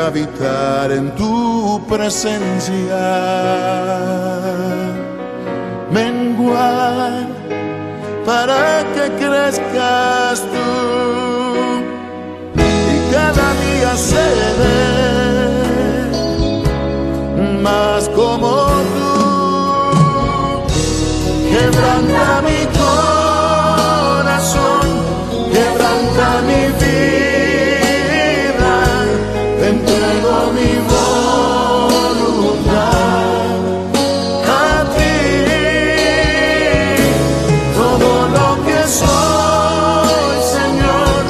habitar en tu presencia, menguar para que crezcas tú y cada día seré más como tú. Quebranta mi corazón, quebranta mi vida, te entrego mi voluntad a ti. Todo lo que soy, Señor,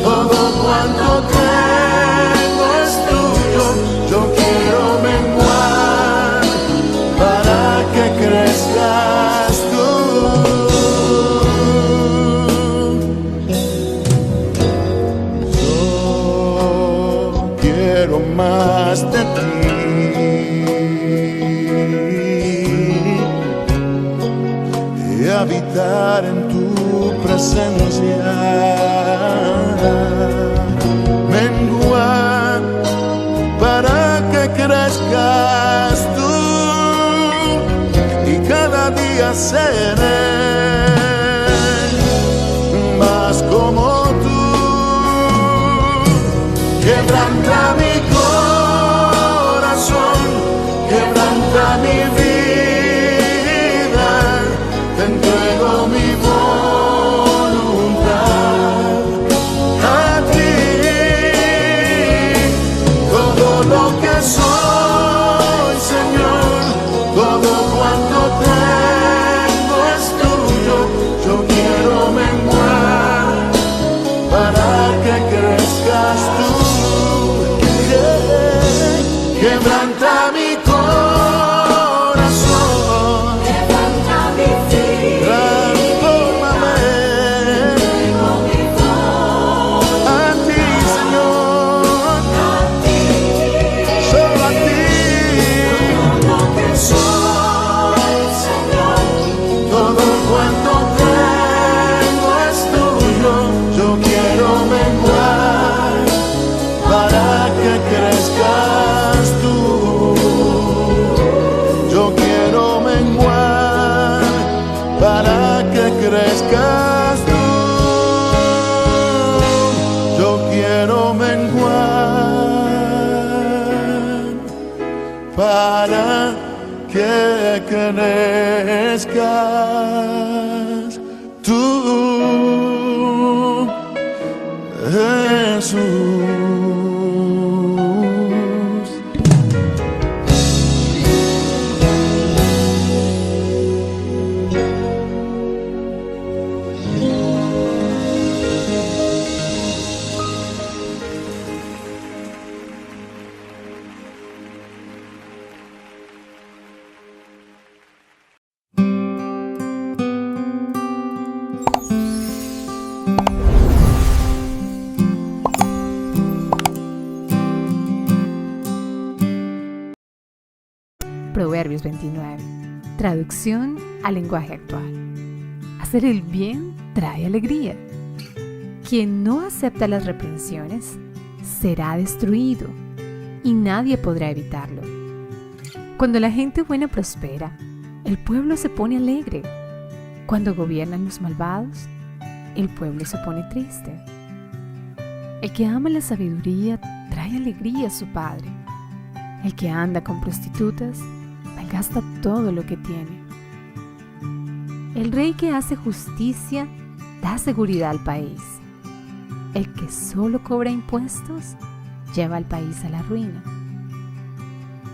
todo cuanto tengo es tuyo. Yo quiero menguar para que crezcas tú. Más de ti y habitar en tu presencia, menguar para que crezcas tú y cada día seré más como tú. Quebranta mi corazón, quebranta mi vida, te entrego mi voluntad a ti. Todo lo que soy, Señor, todo cuanto tengo es tuyo. Yo quiero menguar para que crezcas tú. Quebranta mi corazón, quebranta mi vida, transfórmame entrego mi voz a ti, Señor, a ti. solo a ti. Todo lo que soy, Señor, Todo cuanto tengo es tuyo. Yo quiero menguar para que crezcas tú. Yo quiero menguar para que crezcas tú. Yo quiero menguar para que crezcas tú, Jesús. Proverbios 29. Traducción al lenguaje actual. Hacer el bien trae alegría. Quien no acepta las reprensiones será destruido y nadie podrá evitarlo. Cuando la gente buena prospera, el pueblo se pone alegre. Cuando gobiernan los malvados, el pueblo se pone triste. El que ama la sabiduría trae alegría a su padre. El que anda con prostitutas malgasta todo lo que tiene. El rey que hace justicia da seguridad al país. El que solo cobra impuestos lleva al país a la ruina.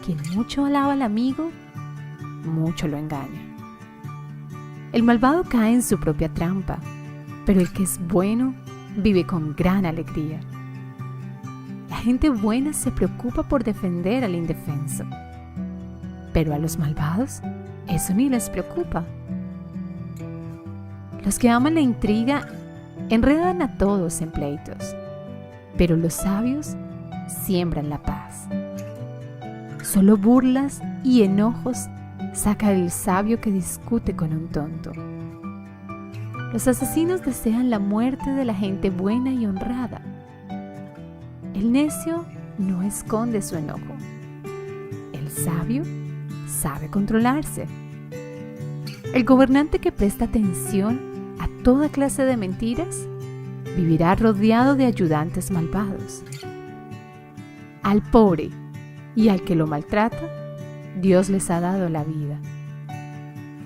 Quien mucho alaba al amigo, mucho lo engaña. El malvado cae en su propia trampa, pero el que es bueno vive con gran alegría. La gente buena se preocupa por defender al indefenso, pero a los malvados eso ni les preocupa. Los que aman la intriga enredan a todos en pleitos, pero los sabios siembran la paz. Solo burlas y enojos saca el sabio que discute con un tonto. Los asesinos desean la muerte de la gente buena y honrada. El necio no esconde su enojo. El sabio sabe controlarse. El gobernante que presta atención a toda clase de mentiras vivirá rodeado de ayudantes malvados. Al pobre y al que lo maltrata, Dios les ha dado la vida.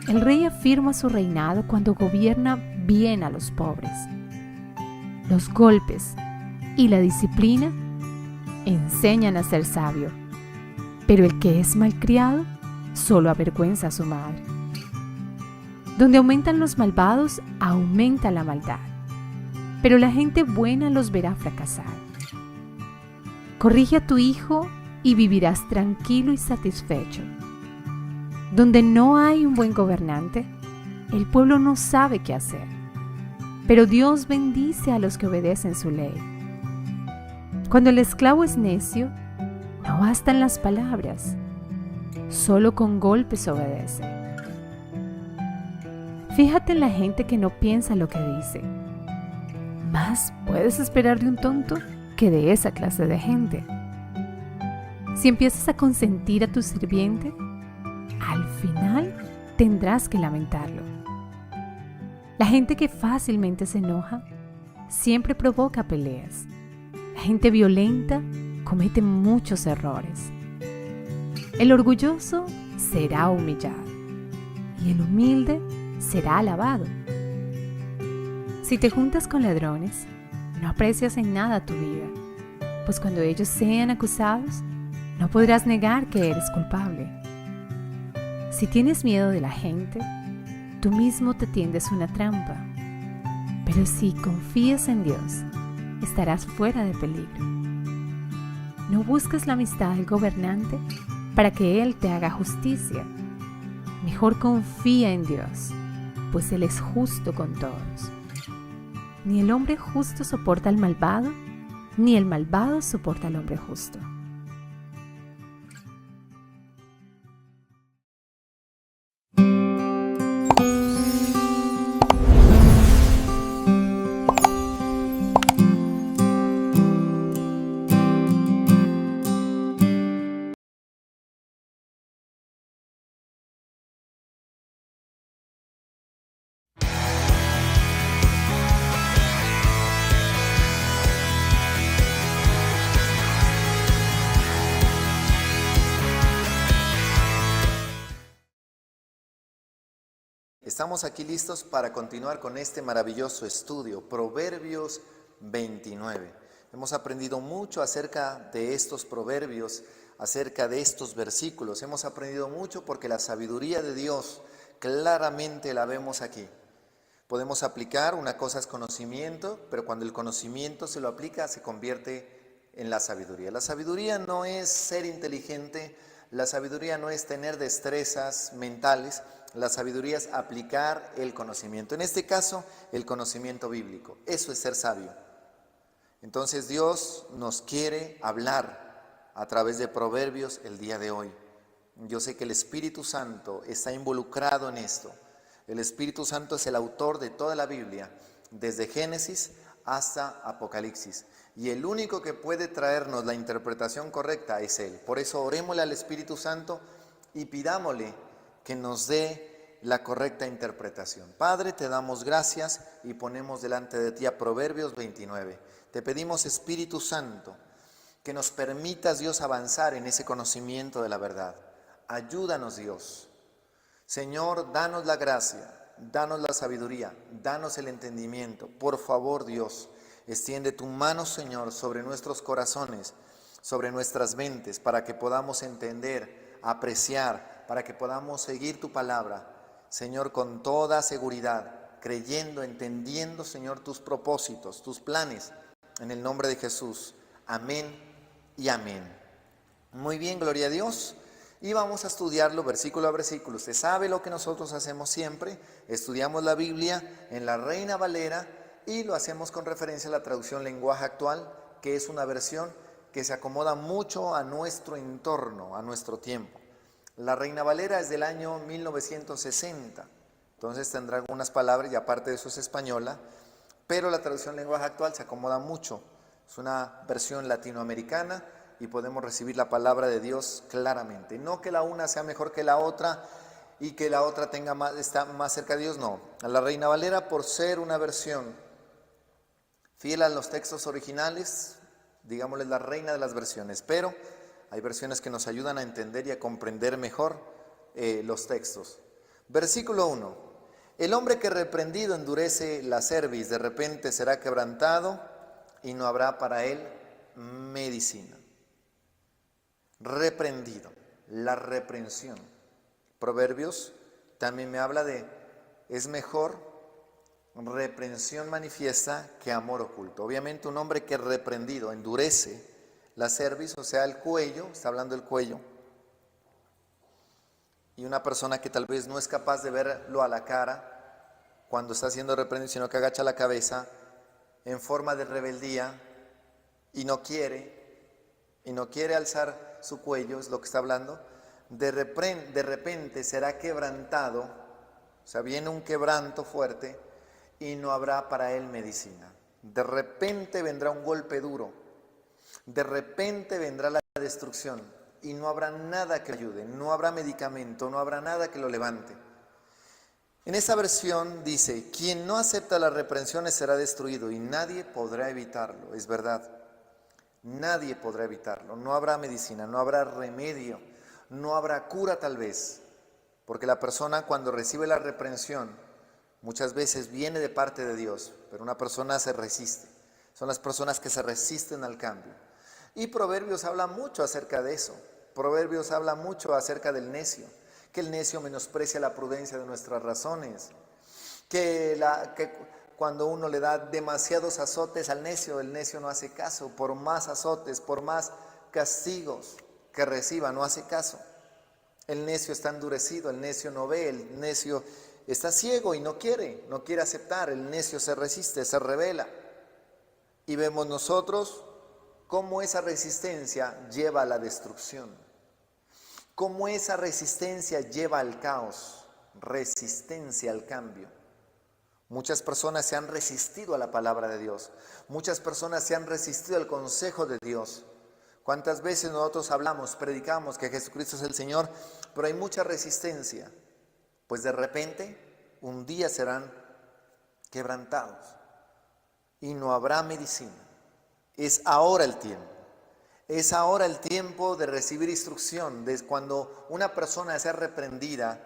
El rey afirma su reinado cuando gobierna bien a los pobres. Los golpes y la disciplina enseñan a ser sabio, pero el que es malcriado solo avergüenza a su madre. Donde aumentan los malvados, aumenta la maldad, pero la gente buena los verá fracasar. Corrige a tu hijo y vivirás tranquilo y satisfecho. Donde no hay un buen gobernante, el pueblo no sabe qué hacer, pero Dios bendice a los que obedecen su ley. Cuando el esclavo es necio, no bastan las palabras, solo con golpes obedece. Fíjate en la gente que no piensa lo que dice. Más puedes esperar de un tonto que de esa clase de gente. Si empiezas a consentir a tu sirviente, al final tendrás que lamentarlo. La gente que fácilmente se enoja siempre provoca peleas. La gente violenta comete muchos errores. El orgulloso será humillado y el humilde será alabado. Si te juntas con ladrones, no aprecias en nada tu vida, pues cuando ellos sean acusados, no podrás negar que eres culpable. Si tienes miedo de la gente, tú mismo te tiendes una trampa. Pero si confías en Dios, estarás fuera de peligro. No busques la amistad del gobernante para que Él te haga justicia. Mejor confía en Dios, pues Él es justo con todos. Ni el hombre justo soporta al malvado, ni el malvado soporta al hombre justo. Estamos aquí listos para continuar con este maravilloso estudio, Proverbios 29. Hemos aprendido mucho acerca de estos proverbios, acerca de estos versículos. Hemos aprendido mucho porque la sabiduría de Dios claramente la vemos aquí. Podemos aplicar, una cosa es conocimiento, pero cuando el conocimiento se lo aplica se convierte en la sabiduría. La sabiduría no es ser inteligente, la sabiduría no es tener destrezas mentales, la sabiduría es aplicar el conocimiento. En este caso, el conocimiento bíblico. Eso es ser sabio. Entonces Dios nos quiere hablar a través de proverbios el día de hoy. Yo sé que el Espíritu Santo está involucrado en esto. El Espíritu Santo es el autor de toda la Biblia, desde Génesis hasta Apocalipsis. Y el único que puede traernos la interpretación correcta es Él. Por eso orémosle al Espíritu Santo y pidámosle que nos dé la correcta interpretación. Padre, te damos gracias y ponemos delante de ti a Proverbios 29. Te pedimos, Espíritu Santo, que nos permitas, Dios, avanzar en ese conocimiento de la verdad. Ayúdanos, Dios. Señor, danos la gracia, danos la sabiduría, danos el entendimiento. Por favor, Dios, extiende tu mano, Señor, sobre nuestros corazones, sobre nuestras mentes, para que podamos entender, apreciar, para que podamos seguir tu palabra, Señor, con toda seguridad, creyendo, entendiendo, Señor, tus propósitos, tus planes, en el nombre de Jesús. Amén y amén. Muy bien, gloria a Dios. Y vamos a estudiarlo versículo a versículo. Usted sabe lo que nosotros hacemos siempre. Estudiamos la Biblia en la Reina Valera y lo hacemos con referencia a la traducción lenguaje actual, que es una versión que se acomoda mucho a nuestro entorno, a nuestro tiempo. La Reina Valera es del año 1960, entonces tendrá algunas palabras y aparte de eso es española, pero la traducción lenguaje actual se acomoda mucho. Es una versión latinoamericana y podemos recibir la palabra de Dios claramente. No que la una sea mejor que la otra y que la otra está más cerca de Dios, no. A la Reina Valera, por ser una versión fiel a los textos originales, digámosle la reina de las versiones, pero hay versiones que nos ayudan a entender y a comprender mejor los textos. Versículo 1. El hombre que reprendido endurece la cerviz, de repente será quebrantado y no habrá para él medicina. Reprendido, la reprensión. Proverbios también me habla de, es mejor reprensión manifiesta que amor oculto. Obviamente un hombre que reprendido endurece la cerviz, o sea el cuello, está hablando del cuello, y una persona que tal vez no es capaz de verlo a la cara cuando está siendo reprendido, sino que agacha la cabeza en forma de rebeldía y no quiere alzar su cuello, es lo que está hablando. De repente será quebrantado, o sea, viene un quebranto fuerte y no habrá para él medicina. De repente vendrá un golpe duro, de repente vendrá la destrucción y no habrá nada que ayude, no habrá medicamento, no habrá nada que lo levante. En esta versión dice, quien no acepta las reprensiones será destruido y nadie podrá evitarlo. Es verdad, nadie podrá evitarlo. No habrá medicina, no habrá remedio, no habrá cura tal vez, porque la persona cuando recibe la reprensión muchas veces viene de parte de Dios, pero una persona se resiste. Son las personas que se resisten al cambio. Y Proverbios habla mucho acerca de eso. Proverbios habla mucho acerca del necio, que el necio menosprecia la prudencia de nuestras razones, que cuando uno le da demasiados azotes al necio, el necio no hace caso. Por más azotes, por más castigos que reciba, no hace caso. El necio está endurecido, el necio no ve, el necio está ciego y no quiere aceptar, el necio se resiste, se rebela. Y vemos nosotros cómo esa resistencia lleva a la destrucción, cómo esa resistencia lleva al caos, resistencia al cambio. Muchas personas se han resistido a la palabra de Dios, muchas personas se han resistido al consejo de Dios. ¿Cuántas veces nosotros hablamos, predicamos que Jesucristo es el Señor, pero hay mucha resistencia? Pues de repente, un día serán quebrantados y no habrá medicina. Es ahora el tiempo. Es ahora el tiempo de recibir instrucción. De cuando una persona sea reprendida,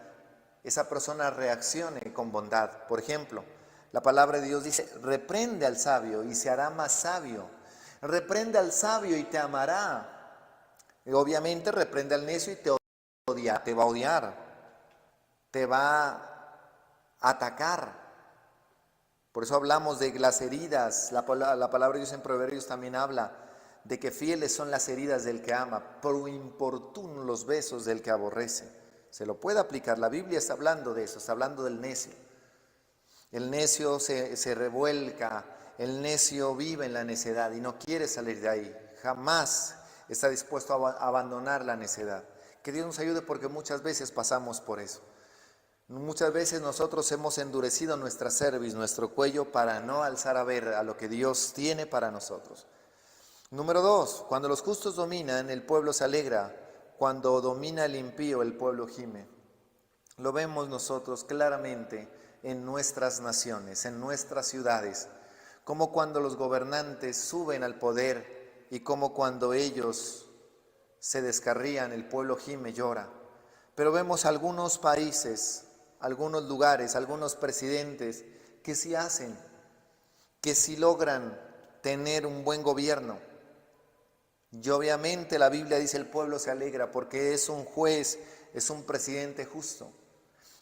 esa persona reaccione con bondad. Por ejemplo, la palabra de Dios dice, reprende al sabio y se hará más sabio. Reprende al sabio y te amará. Y obviamente reprende al necio y te va a odiar, te va a atacar. Por eso hablamos de las heridas. La palabra de Dios en Proverbios también habla de que fieles son las heridas del que ama, pero importunos los besos del que aborrece. Se lo puede aplicar. La Biblia está hablando de eso, está hablando del necio. El necio se revuelca, el necio vive en la necedad y no quiere salir de ahí. Jamás está dispuesto a abandonar la necedad. Que Dios nos ayude porque muchas veces pasamos por eso. Muchas veces nosotros hemos endurecido nuestra cerviz, nuestro cuello, para no alzar a ver a lo que Dios tiene para nosotros. Número 2, cuando los justos dominan, el pueblo se alegra. Cuando domina el impío, el pueblo gime. Lo vemos nosotros claramente en nuestras naciones, en nuestras ciudades, como cuando los gobernantes suben al poder y como cuando ellos se descarrían, el pueblo gime, llora. Pero vemos algunos países, algunos lugares, algunos presidentes que sí hacen, que sí logran tener un buen gobierno. Y obviamente la Biblia dice el pueblo se alegra porque es un juez, es un presidente justo,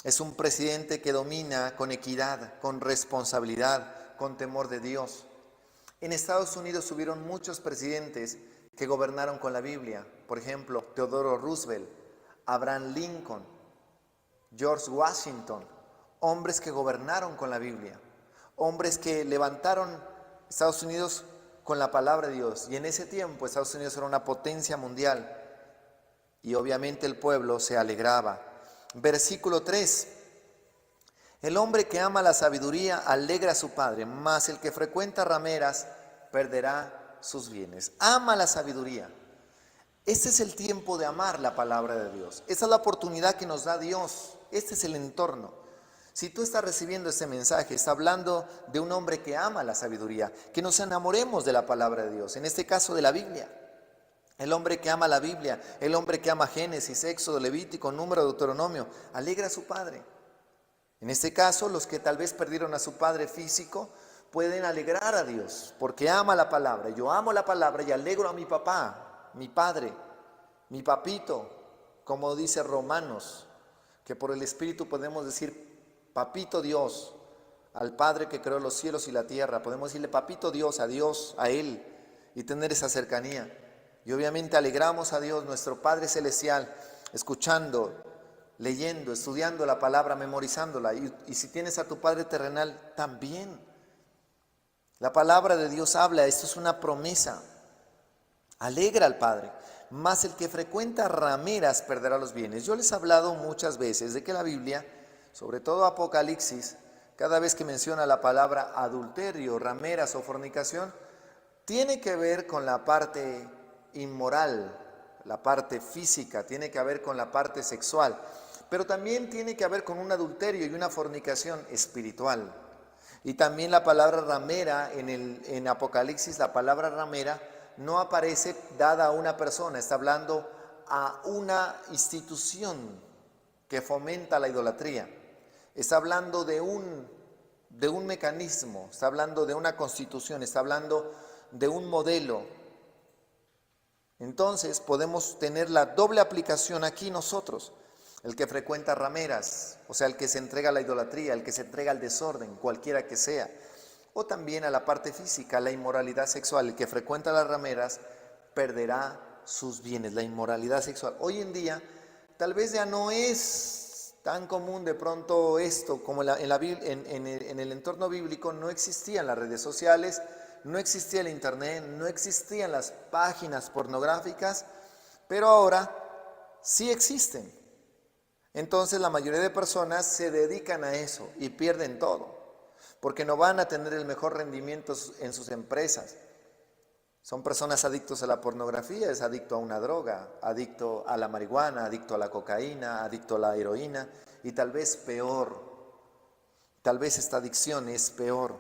es un presidente que domina con equidad, con responsabilidad, con temor de Dios. En Estados Unidos hubieron muchos presidentes que gobernaron con la Biblia. Por ejemplo, Theodore Roosevelt, Abraham Lincoln, George Washington, hombres que gobernaron con la Biblia, hombres que levantaron Estados Unidos con la palabra de Dios. Y en ese tiempo Estados Unidos era una potencia mundial y obviamente el pueblo se alegraba. Versículo 3. El hombre que ama la sabiduría alegra a su padre, mas el que frecuenta rameras perderá sus bienes. Ama la sabiduría. Este es el tiempo de amar la palabra de Dios. Esta es la oportunidad que nos da Dios. Este es el entorno. Si tú estás recibiendo este mensaje, está hablando de un hombre que ama la sabiduría, que nos enamoremos de la palabra de Dios, en este caso de la Biblia. El hombre que ama la Biblia, el hombre que ama Génesis, Éxodo, Levítico, Número, Deuteronomio, alegra a su padre. En este caso, los que tal vez perdieron a su padre físico, pueden alegrar a Dios, porque ama la palabra. Yo amo la palabra y alegro a mi papá, mi padre, mi papito, como dice Romanos, que por el Espíritu podemos decir papito Dios, al Padre que creó los cielos y la tierra. Podemos decirle papito Dios, a Él, y tener esa cercanía. Y obviamente alegramos a Dios, nuestro Padre Celestial, escuchando, leyendo, estudiando la palabra, memorizándola. Y si tienes a tu Padre terrenal, también. La palabra de Dios habla, esto es una promesa. Alegra al Padre. Mas el que frecuenta rameras perderá los bienes. Yo les he hablado muchas veces de que la Biblia, sobre todo Apocalipsis, cada vez que menciona la palabra adulterio, rameras o fornicación, tiene que ver con la parte inmoral, la parte física, tiene que ver con la parte sexual, pero también tiene que ver con un adulterio y una fornicación espiritual. Y también la palabra ramera, en Apocalipsis, la palabra ramera no aparece dada a una persona, está hablando a una institución que fomenta la idolatría. Está hablando de un mecanismo, está hablando de una constitución, está hablando de un modelo. Entonces podemos tener la doble aplicación aquí nosotros. El que frecuenta rameras, o sea, el que se entrega a la idolatría, el que se entrega al desorden, cualquiera que sea. O también a la parte física, la inmoralidad sexual. El que frecuenta las rameras perderá sus bienes, la inmoralidad sexual. Hoy en día tal vez ya no es tan común de pronto esto, como en el entorno bíblico no existían las redes sociales, no existía el internet, no existían las páginas pornográficas, pero ahora sí existen. Entonces la mayoría de personas se dedican a eso y pierden todo, porque no van a tener el mejor rendimiento en sus empresas. Son personas adictos a la pornografía, es adicto a una droga, adicto a la marihuana, adicto a la cocaína, adicto a la heroína y tal vez peor, tal vez esta adicción es peor.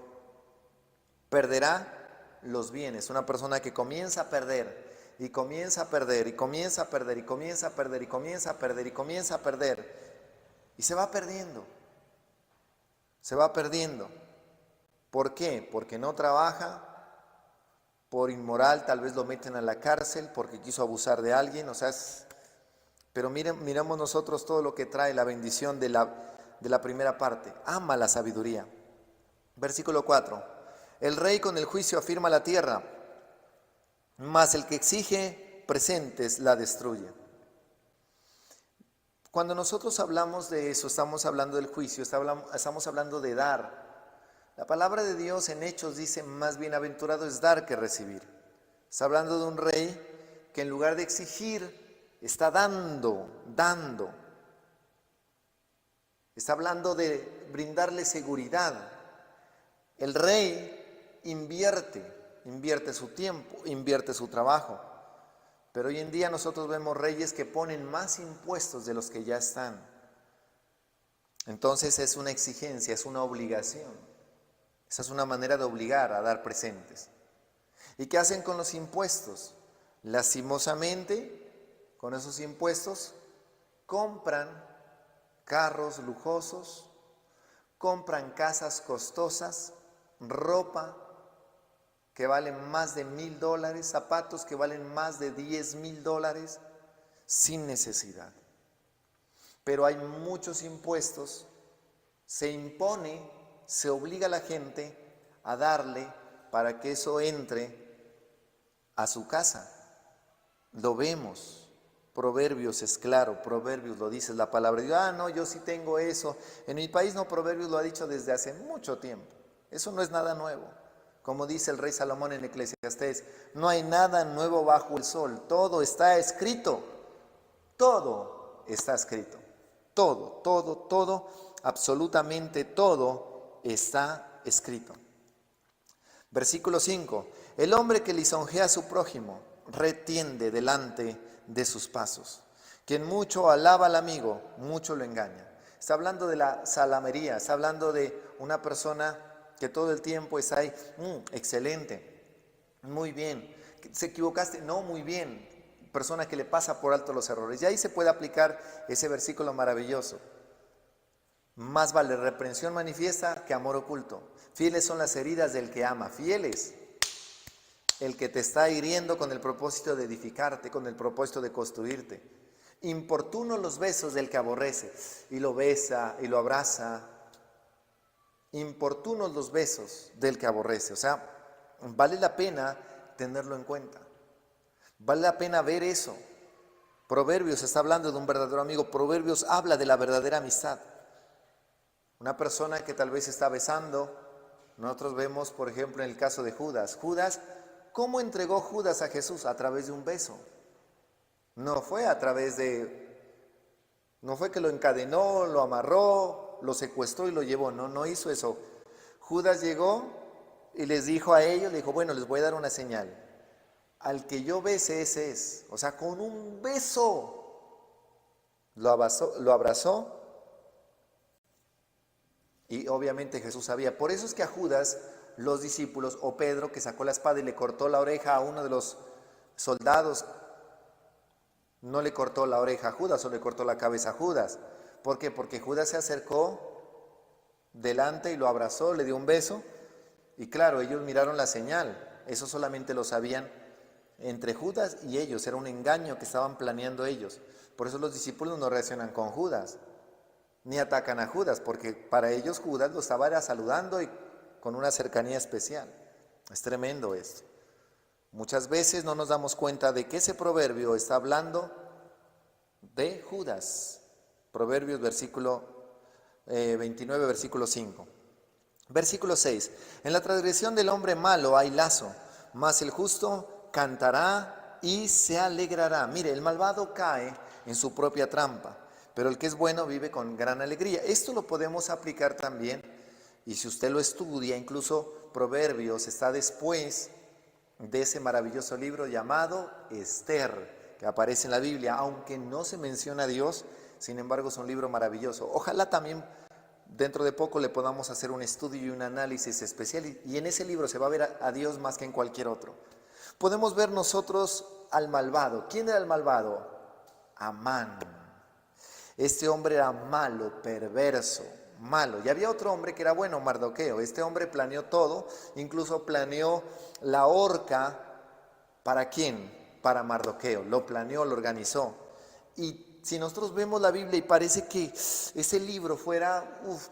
Perderá los bienes, una persona que comienza a perder y comienza a perder y comienza a perder y comienza a perder y comienza a perder y comienza a perder y se va perdiendo, se va perdiendo. ¿Por qué? Porque no trabaja. Por inmoral, tal vez lo meten a la cárcel porque quiso abusar de alguien, pero miramos nosotros todo lo que trae la bendición de la primera parte. Ama la sabiduría. Versículo 4. El rey con el juicio afirma la tierra, mas el que exige presentes la destruye. Cuando nosotros hablamos de eso, estamos hablando del juicio, estamos hablando de dar. La palabra de Dios en Hechos dice, más bienaventurado es dar que recibir. Está hablando de un rey que en lugar de exigir, está dando. Está hablando de brindarle seguridad. El rey invierte su tiempo, invierte su trabajo. Pero hoy en día nosotros vemos reyes que ponen más impuestos de los que ya están. Entonces es una exigencia, es una obligación. Esa es una manera de obligar a dar presentes. ¿Y qué hacen con los impuestos? Lastimosamente, con esos impuestos, compran carros lujosos, compran casas costosas, ropa que valen más de $1,000, zapatos que valen más de $10,000, sin necesidad. Pero hay muchos impuestos, se impone, se obliga a la gente a darle para que eso entre a su casa. Lo vemos. Proverbios es claro, Proverbios lo dice la palabra. No, yo sí tengo eso. En mi país no, Proverbios lo ha dicho desde hace mucho tiempo. Eso no es nada nuevo. Como dice el rey Salomón en Eclesiastés, no hay nada nuevo bajo el sol. Todo está escrito. Todo está escrito. Todo, absolutamente todo está escrito. Versículo 5. El hombre que lisonjea a su prójimo retiende delante de sus pasos. Quien mucho alaba al amigo, mucho lo engaña. Está hablando de la salamería, está hablando de una persona que todo el tiempo está ahí, excelente, muy bien, ¿se equivocaste? No, muy bien. Persona que le pasa por alto los errores. Y ahí se puede aplicar ese versículo maravilloso. Más vale reprensión manifiesta que amor oculto. Fieles son las heridas del que ama, fieles. El que te está hiriendo con el propósito de edificarte, con el propósito de construirte. Importunos los besos del que aborrece, y lo besa y lo abraza. Importunos los besos del que aborrece. O sea, vale la pena tenerlo en cuenta. Vale la pena ver eso. Proverbios está hablando de un verdadero amigo. Proverbios habla de la verdadera amistad. Una persona que tal vez está besando. Nosotros vemos, por ejemplo, en el caso de Judas. Judas, ¿cómo entregó Judas a Jesús? A través de un beso. No fue que lo encadenó, lo amarró, lo secuestró y lo llevó. No hizo eso. Judas llegó y les dijo a ellos, le dijo, bueno, les voy a dar una señal. Al que yo bese, ese es. O sea, con un beso lo abrazó. Y obviamente Jesús sabía. Por eso es que a Judas, los discípulos, o Pedro, que sacó la espada y le cortó la oreja a uno de los soldados, no le cortó la oreja a Judas, o le cortó la cabeza a Judas. ¿Por qué? Porque Judas se acercó delante y lo abrazó, le dio un beso. Y claro, ellos miraron la señal. Eso solamente lo sabían entre Judas y ellos. Era un engaño que estaban planeando ellos. Por eso los discípulos no reaccionan con Judas, ni atacan a Judas, porque para ellos Judas lo estaba saludando y con una cercanía especial. Es tremendo esto. Muchas veces no nos damos cuenta de que ese proverbio está hablando de Judas. Proverbios 29, versículo 5. Versículo 6. En la transgresión del hombre malo hay lazo, mas el justo cantará y se alegrará. Mire, el malvado cae en su propia trampa, pero el que es bueno vive con gran alegría. Esto lo podemos aplicar también, y si usted lo estudia, incluso Proverbios está después de ese maravilloso libro llamado Esther, que aparece en la Biblia, aunque no se menciona a Dios, sin embargo es un libro maravilloso. Ojalá también dentro de poco le podamos hacer un estudio y un análisis especial, y en ese libro se va a ver a Dios más que en cualquier otro. Podemos ver nosotros al malvado. ¿Quién era el malvado? Amán. Este hombre era malo, perverso, malo. Y había otro hombre que era bueno, Mardoqueo. Este hombre planeó todo, incluso planeó la horca. ¿Para quién? Para Mardoqueo. Lo planeó, lo organizó. Y si nosotros vemos la Biblia y parece que ese libro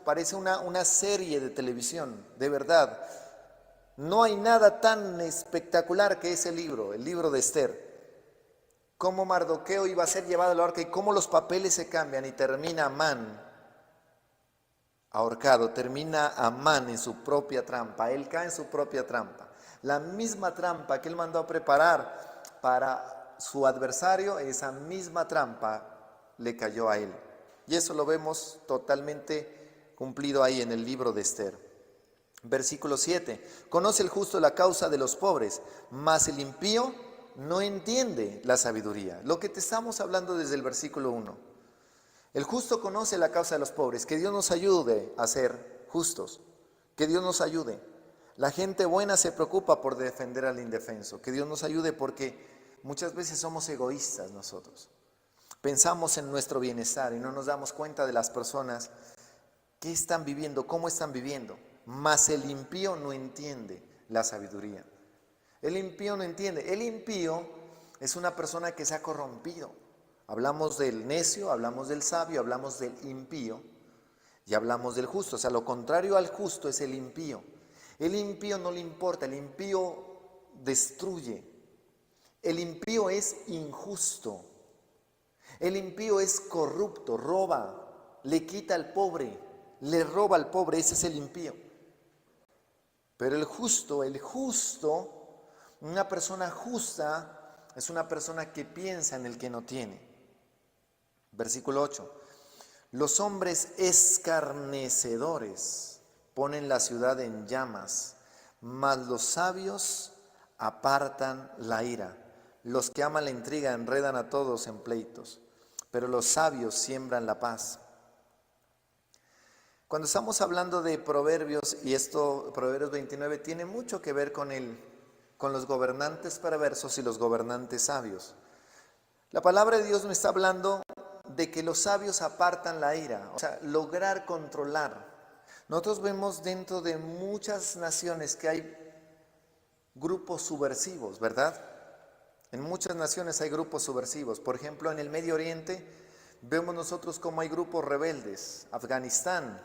parece una serie de televisión, de verdad. No hay nada tan espectacular que ese libro, el libro de Esther. Cómo Mardoqueo iba a ser llevado a la horca y cómo los papeles se cambian y termina Amán ahorcado, termina Amán en su propia trampa. Él cae en su propia trampa. La misma trampa que él mandó a preparar para su adversario, esa misma trampa le cayó a él. Y eso lo vemos totalmente cumplido ahí en el libro de Esther. Versículo 7. Conoce el justo la causa de los pobres, mas el impío no entiende la sabiduría. Lo que te estamos hablando desde el versículo 1. El justo conoce la causa de los pobres. Que Dios nos ayude a ser justos. Que Dios nos ayude. La gente buena se preocupa por defender al indefenso. Que Dios nos ayude, porque muchas veces somos egoístas nosotros. Pensamos en nuestro bienestar y no nos damos cuenta de las personas que están viviendo, cómo están viviendo. Mas el impío no entiende la sabiduría. El impío no entiende. El impío es una persona que se ha corrompido. Hablamos del necio, hablamos del sabio, hablamos del impío y hablamos del justo. O sea, lo contrario al justo es el impío. El impío no le importa, el impío destruye. El impío es injusto. El impío es corrupto, roba, le quita al pobre, le roba al pobre. Ese es el impío. Pero el justo, una persona justa es una persona que piensa en el que no tiene. Versículo 8. Los hombres escarnecedores ponen la ciudad en llamas, mas los sabios apartan la ira. Los que aman la intriga enredan a todos en pleitos, pero los sabios siembran la paz. Cuando estamos hablando de proverbios, y esto, Proverbios 29, tiene mucho que ver con los gobernantes perversos y los gobernantes sabios. La palabra de Dios me está hablando de que los sabios apartan la ira, o sea, lograr controlar. Nosotros vemos dentro de muchas naciones que hay grupos subversivos, ¿verdad? En muchas naciones hay grupos subversivos. Por ejemplo, en el Medio Oriente vemos nosotros cómo hay grupos rebeldes. Afganistán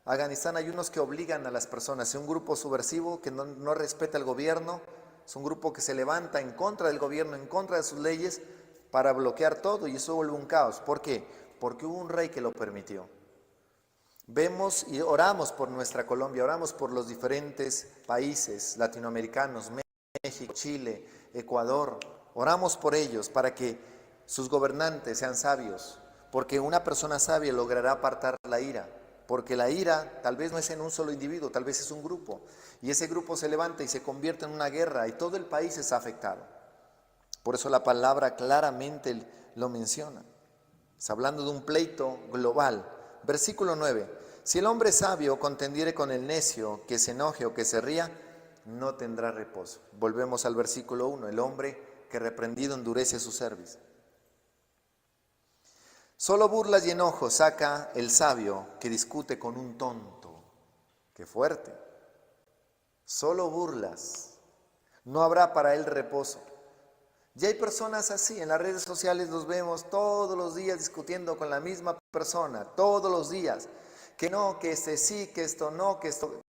hay unos que obligan a las personas. Es un grupo subversivo que no respeta el gobierno. Es un grupo que se levanta en contra del gobierno, en contra de sus leyes, para bloquear todo, y eso vuelve un caos. ¿Por qué? Porque hubo un rey que lo permitió. Vemos y oramos por nuestra Colombia, oramos por los diferentes países latinoamericanos, México, Chile, Ecuador. Oramos por ellos para que sus gobernantes sean sabios, porque una persona sabia logrará apartar la ira. Porque la ira tal vez no es en un solo individuo, tal vez es un grupo. Y ese grupo se levanta y se convierte en una guerra y todo el país es afectado. Por eso la palabra claramente lo menciona. Está hablando de un pleito global. Versículo 9. Si el hombre sabio contendiere con el necio, que se enoje o que se ría, no tendrá reposo. Volvemos al versículo 1. El hombre que reprendido endurece su cerviz. Solo burlas y enojo saca el sabio que discute con un tonto. ¡Qué fuerte! Solo burlas. No habrá para él reposo. Ya hay personas así, en las redes sociales los vemos todos los días discutiendo con la misma persona, todos los días. Que no, que este sí, que esto no, que esto...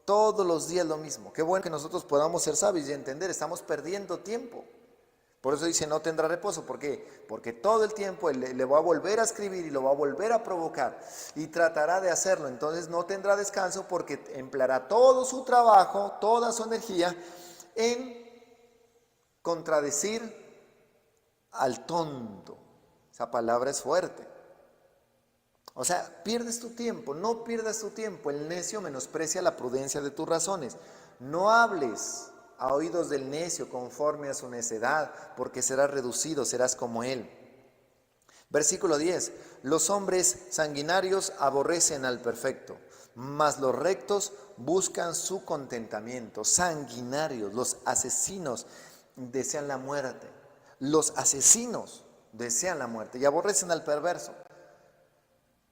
Todos los días lo mismo. Qué bueno que nosotros podamos ser sabios y entender, estamos perdiendo tiempo. Por eso dice no tendrá reposo. ¿Por qué? Porque todo el tiempo él le va a volver a escribir y lo va a volver a provocar y tratará de hacerlo. Entonces no tendrá descanso porque empleará todo su trabajo, toda su energía en contradecir al tonto. Esa palabra es fuerte. O sea, pierdes tu tiempo, no pierdas tu tiempo. El necio menosprecia la prudencia de tus razones. No hables a oídos del necio conforme a su necedad, porque serás reducido, serás como él. Versículo 10. Los hombres sanguinarios aborrecen al perfecto, mas los rectos buscan su contentamiento. Sanguinarios, los asesinos desean la muerte. Los asesinos desean la muerte y aborrecen al perverso.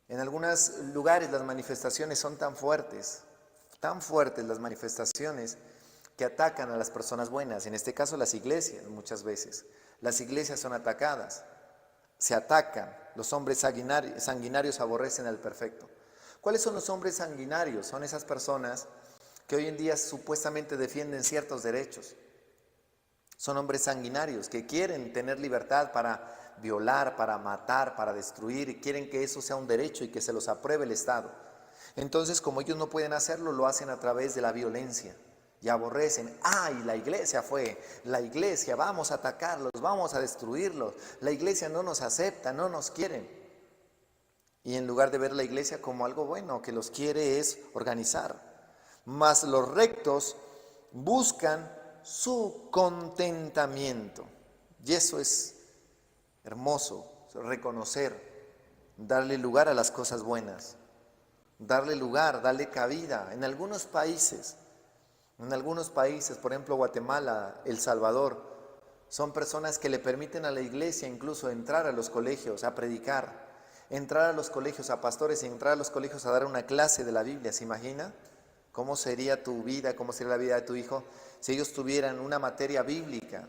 En algunos lugares las manifestaciones son tan fuertes las manifestaciones que atacan a las personas buenas, en este caso las iglesias muchas veces. Las iglesias son atacadas, se atacan, los hombres sanguinarios aborrecen al perfecto. ¿Cuáles son los hombres sanguinarios? Son esas personas que hoy en día supuestamente defienden ciertos derechos. Son hombres sanguinarios que quieren tener libertad para violar, para matar, para destruir, y quieren que eso sea un derecho y que se los apruebe el Estado. Entonces, como ellos no pueden hacerlo, lo hacen a través de la violencia. Y aborrecen, ¡ay, la iglesia fue! La iglesia, vamos a atacarlos, vamos a destruirlos. La iglesia no nos acepta, no nos quieren. Y en lugar de ver la iglesia como algo bueno, que los quiere es organizar. Mas los rectos buscan su contentamiento. Y eso es hermoso, reconocer, darle lugar a las cosas buenas. Darle lugar, darle cabida. En algunos países, por ejemplo Guatemala, El Salvador, son personas que le permiten a la iglesia incluso entrar a los colegios a predicar, entrar a los colegios a pastores y entrar a los colegios a dar una clase de la Biblia. ¿Se imagina cómo sería tu vida, cómo sería la vida de tu hijo si ellos tuvieran una materia bíblica?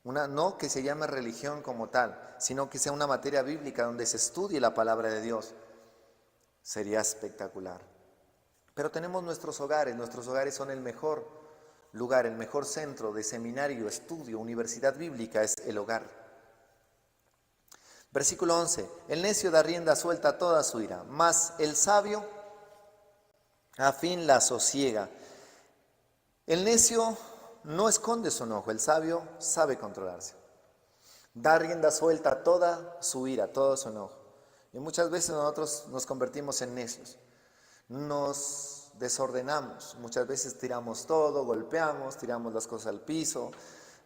No que se llame religión como tal, sino que sea una materia bíblica donde se estudie la palabra de Dios. Sería espectacular. Pero tenemos nuestros hogares son el mejor lugar, el mejor centro de seminario, estudio, universidad bíblica es el hogar. Versículo 11. El necio da rienda suelta a toda su ira, mas el sabio a fin la sosiega. El necio no esconde su enojo, el sabio sabe controlarse. Da rienda suelta a toda su ira, todo su enojo. Y muchas veces nosotros nos convertimos en necios. Nos desordenamos, muchas veces tiramos todo, golpeamos, tiramos las cosas al piso,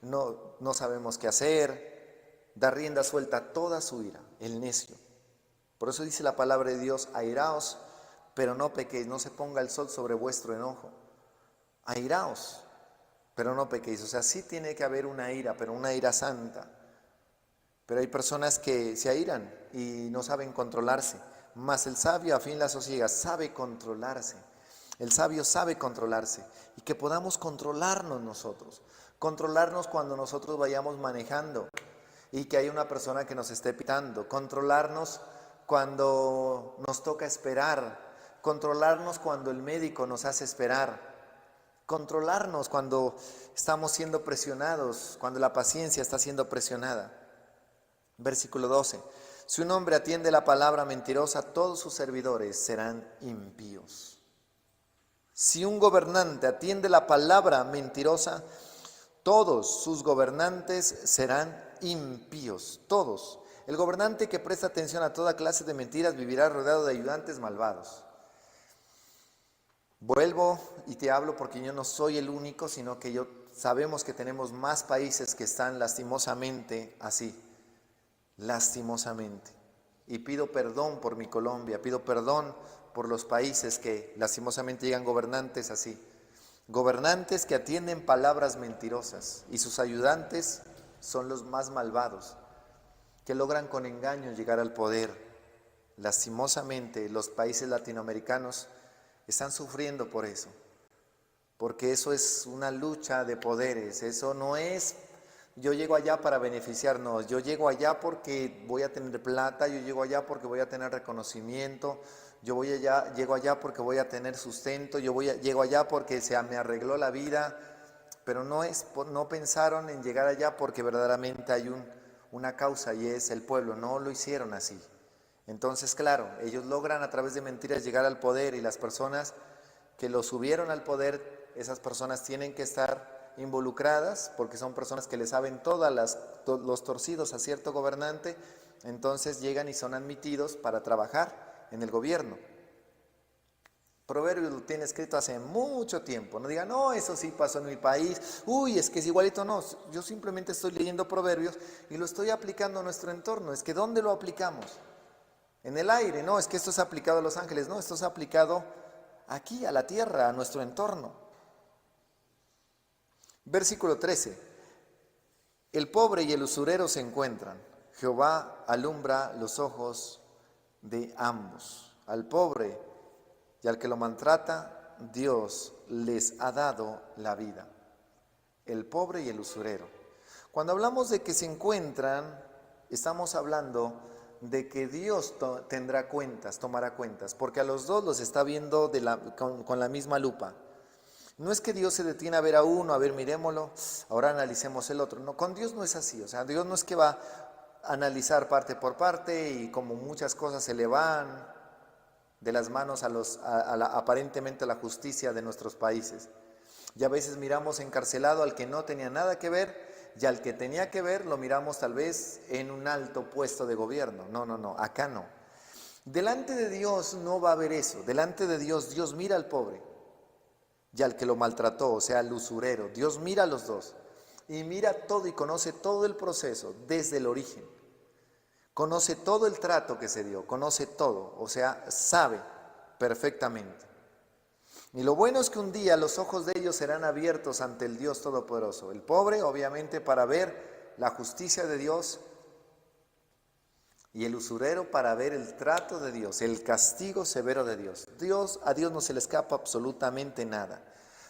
no sabemos qué hacer, da rienda suelta a toda su ira, el necio. Por eso dice la palabra de Dios, airaos, pero no pequéis, no se ponga el sol sobre vuestro enojo. Airaos, pero no pequéis. O sea, sí tiene que haber una ira, pero una ira santa. Pero hay personas que se airan y no saben controlarse. Mas el sabio, a fin la sosiega, sabe controlarse. El sabio sabe controlarse. Y que podamos controlarnos nosotros. Controlarnos cuando nosotros vayamos manejando y que hay una persona que nos esté pitando. Controlarnos cuando nos toca esperar. Controlarnos cuando el médico nos hace esperar. Controlarnos cuando estamos siendo presionados, cuando la paciencia está siendo presionada. Versículo 12. Si un hombre atiende la palabra mentirosa, todos sus servidores serán impíos. Si un gobernante atiende la palabra mentirosa, todos sus gobernantes serán impíos. Todos. El gobernante que presta atención a toda clase de mentiras vivirá rodeado de ayudantes malvados. Vuelvo y te hablo porque yo no soy el único, sino que sabemos que tenemos más países que están lastimosamente así, lastimosamente. Y pido perdón por mi Colombia, pido perdón por los países que lastimosamente llegan gobernantes así. Gobernantes que atienden palabras mentirosas y sus ayudantes son los más malvados, que logran con engaño llegar al poder. Lastimosamente los países latinoamericanos están sufriendo por eso, porque eso es una lucha de poderes. Eso no es, yo llego allá para beneficiarnos, yo llego allá porque voy a tener plata, yo llego allá porque voy a tener reconocimiento, llego allá porque voy a tener sustento, llego allá porque me arregló la vida, pero no pensaron en llegar allá porque verdaderamente hay una causa y es el pueblo. No lo hicieron así. Entonces, claro, ellos logran a través de mentiras llegar al poder, y las personas que los subieron al poder, esas personas tienen que estar involucradas porque son personas que le saben los torcidos a cierto gobernante. Entonces llegan y son admitidos para trabajar en el gobierno. Proverbios lo tiene escrito hace mucho tiempo. No digan, no, eso sí pasó en mi país, uy, es que es igualito. No, yo simplemente estoy leyendo Proverbios y lo estoy aplicando a nuestro entorno. Es que ¿dónde lo aplicamos? En el aire. No, es que esto es aplicado a Los Ángeles. No, esto es aplicado aquí, a la tierra, a nuestro entorno. Versículo 13. El pobre y el usurero se encuentran. Jehová alumbra los ojos de ambos. Al pobre y al que lo maltrata, Dios les ha dado la vida. El pobre y el usurero. Cuando hablamos de que se encuentran, estamos hablando de que Dios tomará cuentas, porque a los dos los está viendo con la misma lupa. No es que Dios se detiene a ver a uno, a ver, mirémoslo, ahora analicemos el otro. No, con Dios no es así. O sea, Dios no es que va a analizar parte por parte y como muchas cosas se le van de las manos aparentemente a la justicia de nuestros países. Y a veces miramos encarcelado al que no tenía nada que ver, y al que tenía que ver lo miramos tal vez en un alto puesto de gobierno. No, acá no. Delante de Dios no va a haber eso. Delante de Dios mira al pobre y al que lo maltrató, o sea, al usurero. Dios mira a los dos y mira todo y conoce todo el proceso desde el origen. Conoce todo el trato que se dio, conoce todo, o sea, sabe perfectamente. Y lo bueno es que un día los ojos de ellos serán abiertos ante el Dios Todopoderoso. El pobre, obviamente, para ver la justicia de Dios, y el usurero para ver el trato de Dios, el castigo severo de Dios. A Dios no se le escapa absolutamente nada.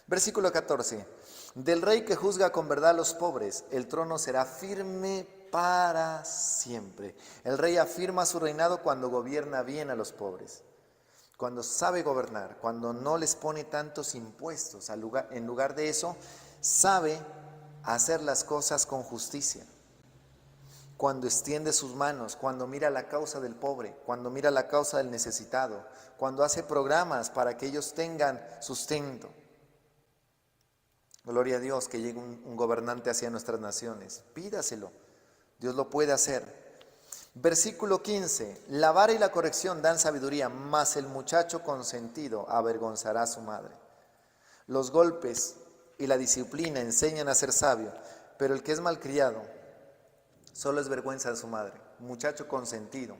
Versículo 14. Del rey que juzga con verdad a los pobres, el trono será firme para siempre. El rey afirma su reinado cuando gobierna bien a los pobres. Cuando sabe gobernar, cuando no les pone tantos impuestos, en lugar de eso, sabe hacer las cosas con justicia. Cuando extiende sus manos, cuando mira la causa del pobre, cuando mira la causa del necesitado, cuando hace programas para que ellos tengan sustento. Gloria a Dios que llegue un gobernante hacia nuestras naciones. Pídaselo, Dios lo puede hacer. Versículo 15, la vara y la corrección dan sabiduría, mas el muchacho consentido avergonzará a su madre. Los golpes y la disciplina enseñan a ser sabio, Pero el que es malcriado solo es vergüenza de su madre. Un muchacho consentido,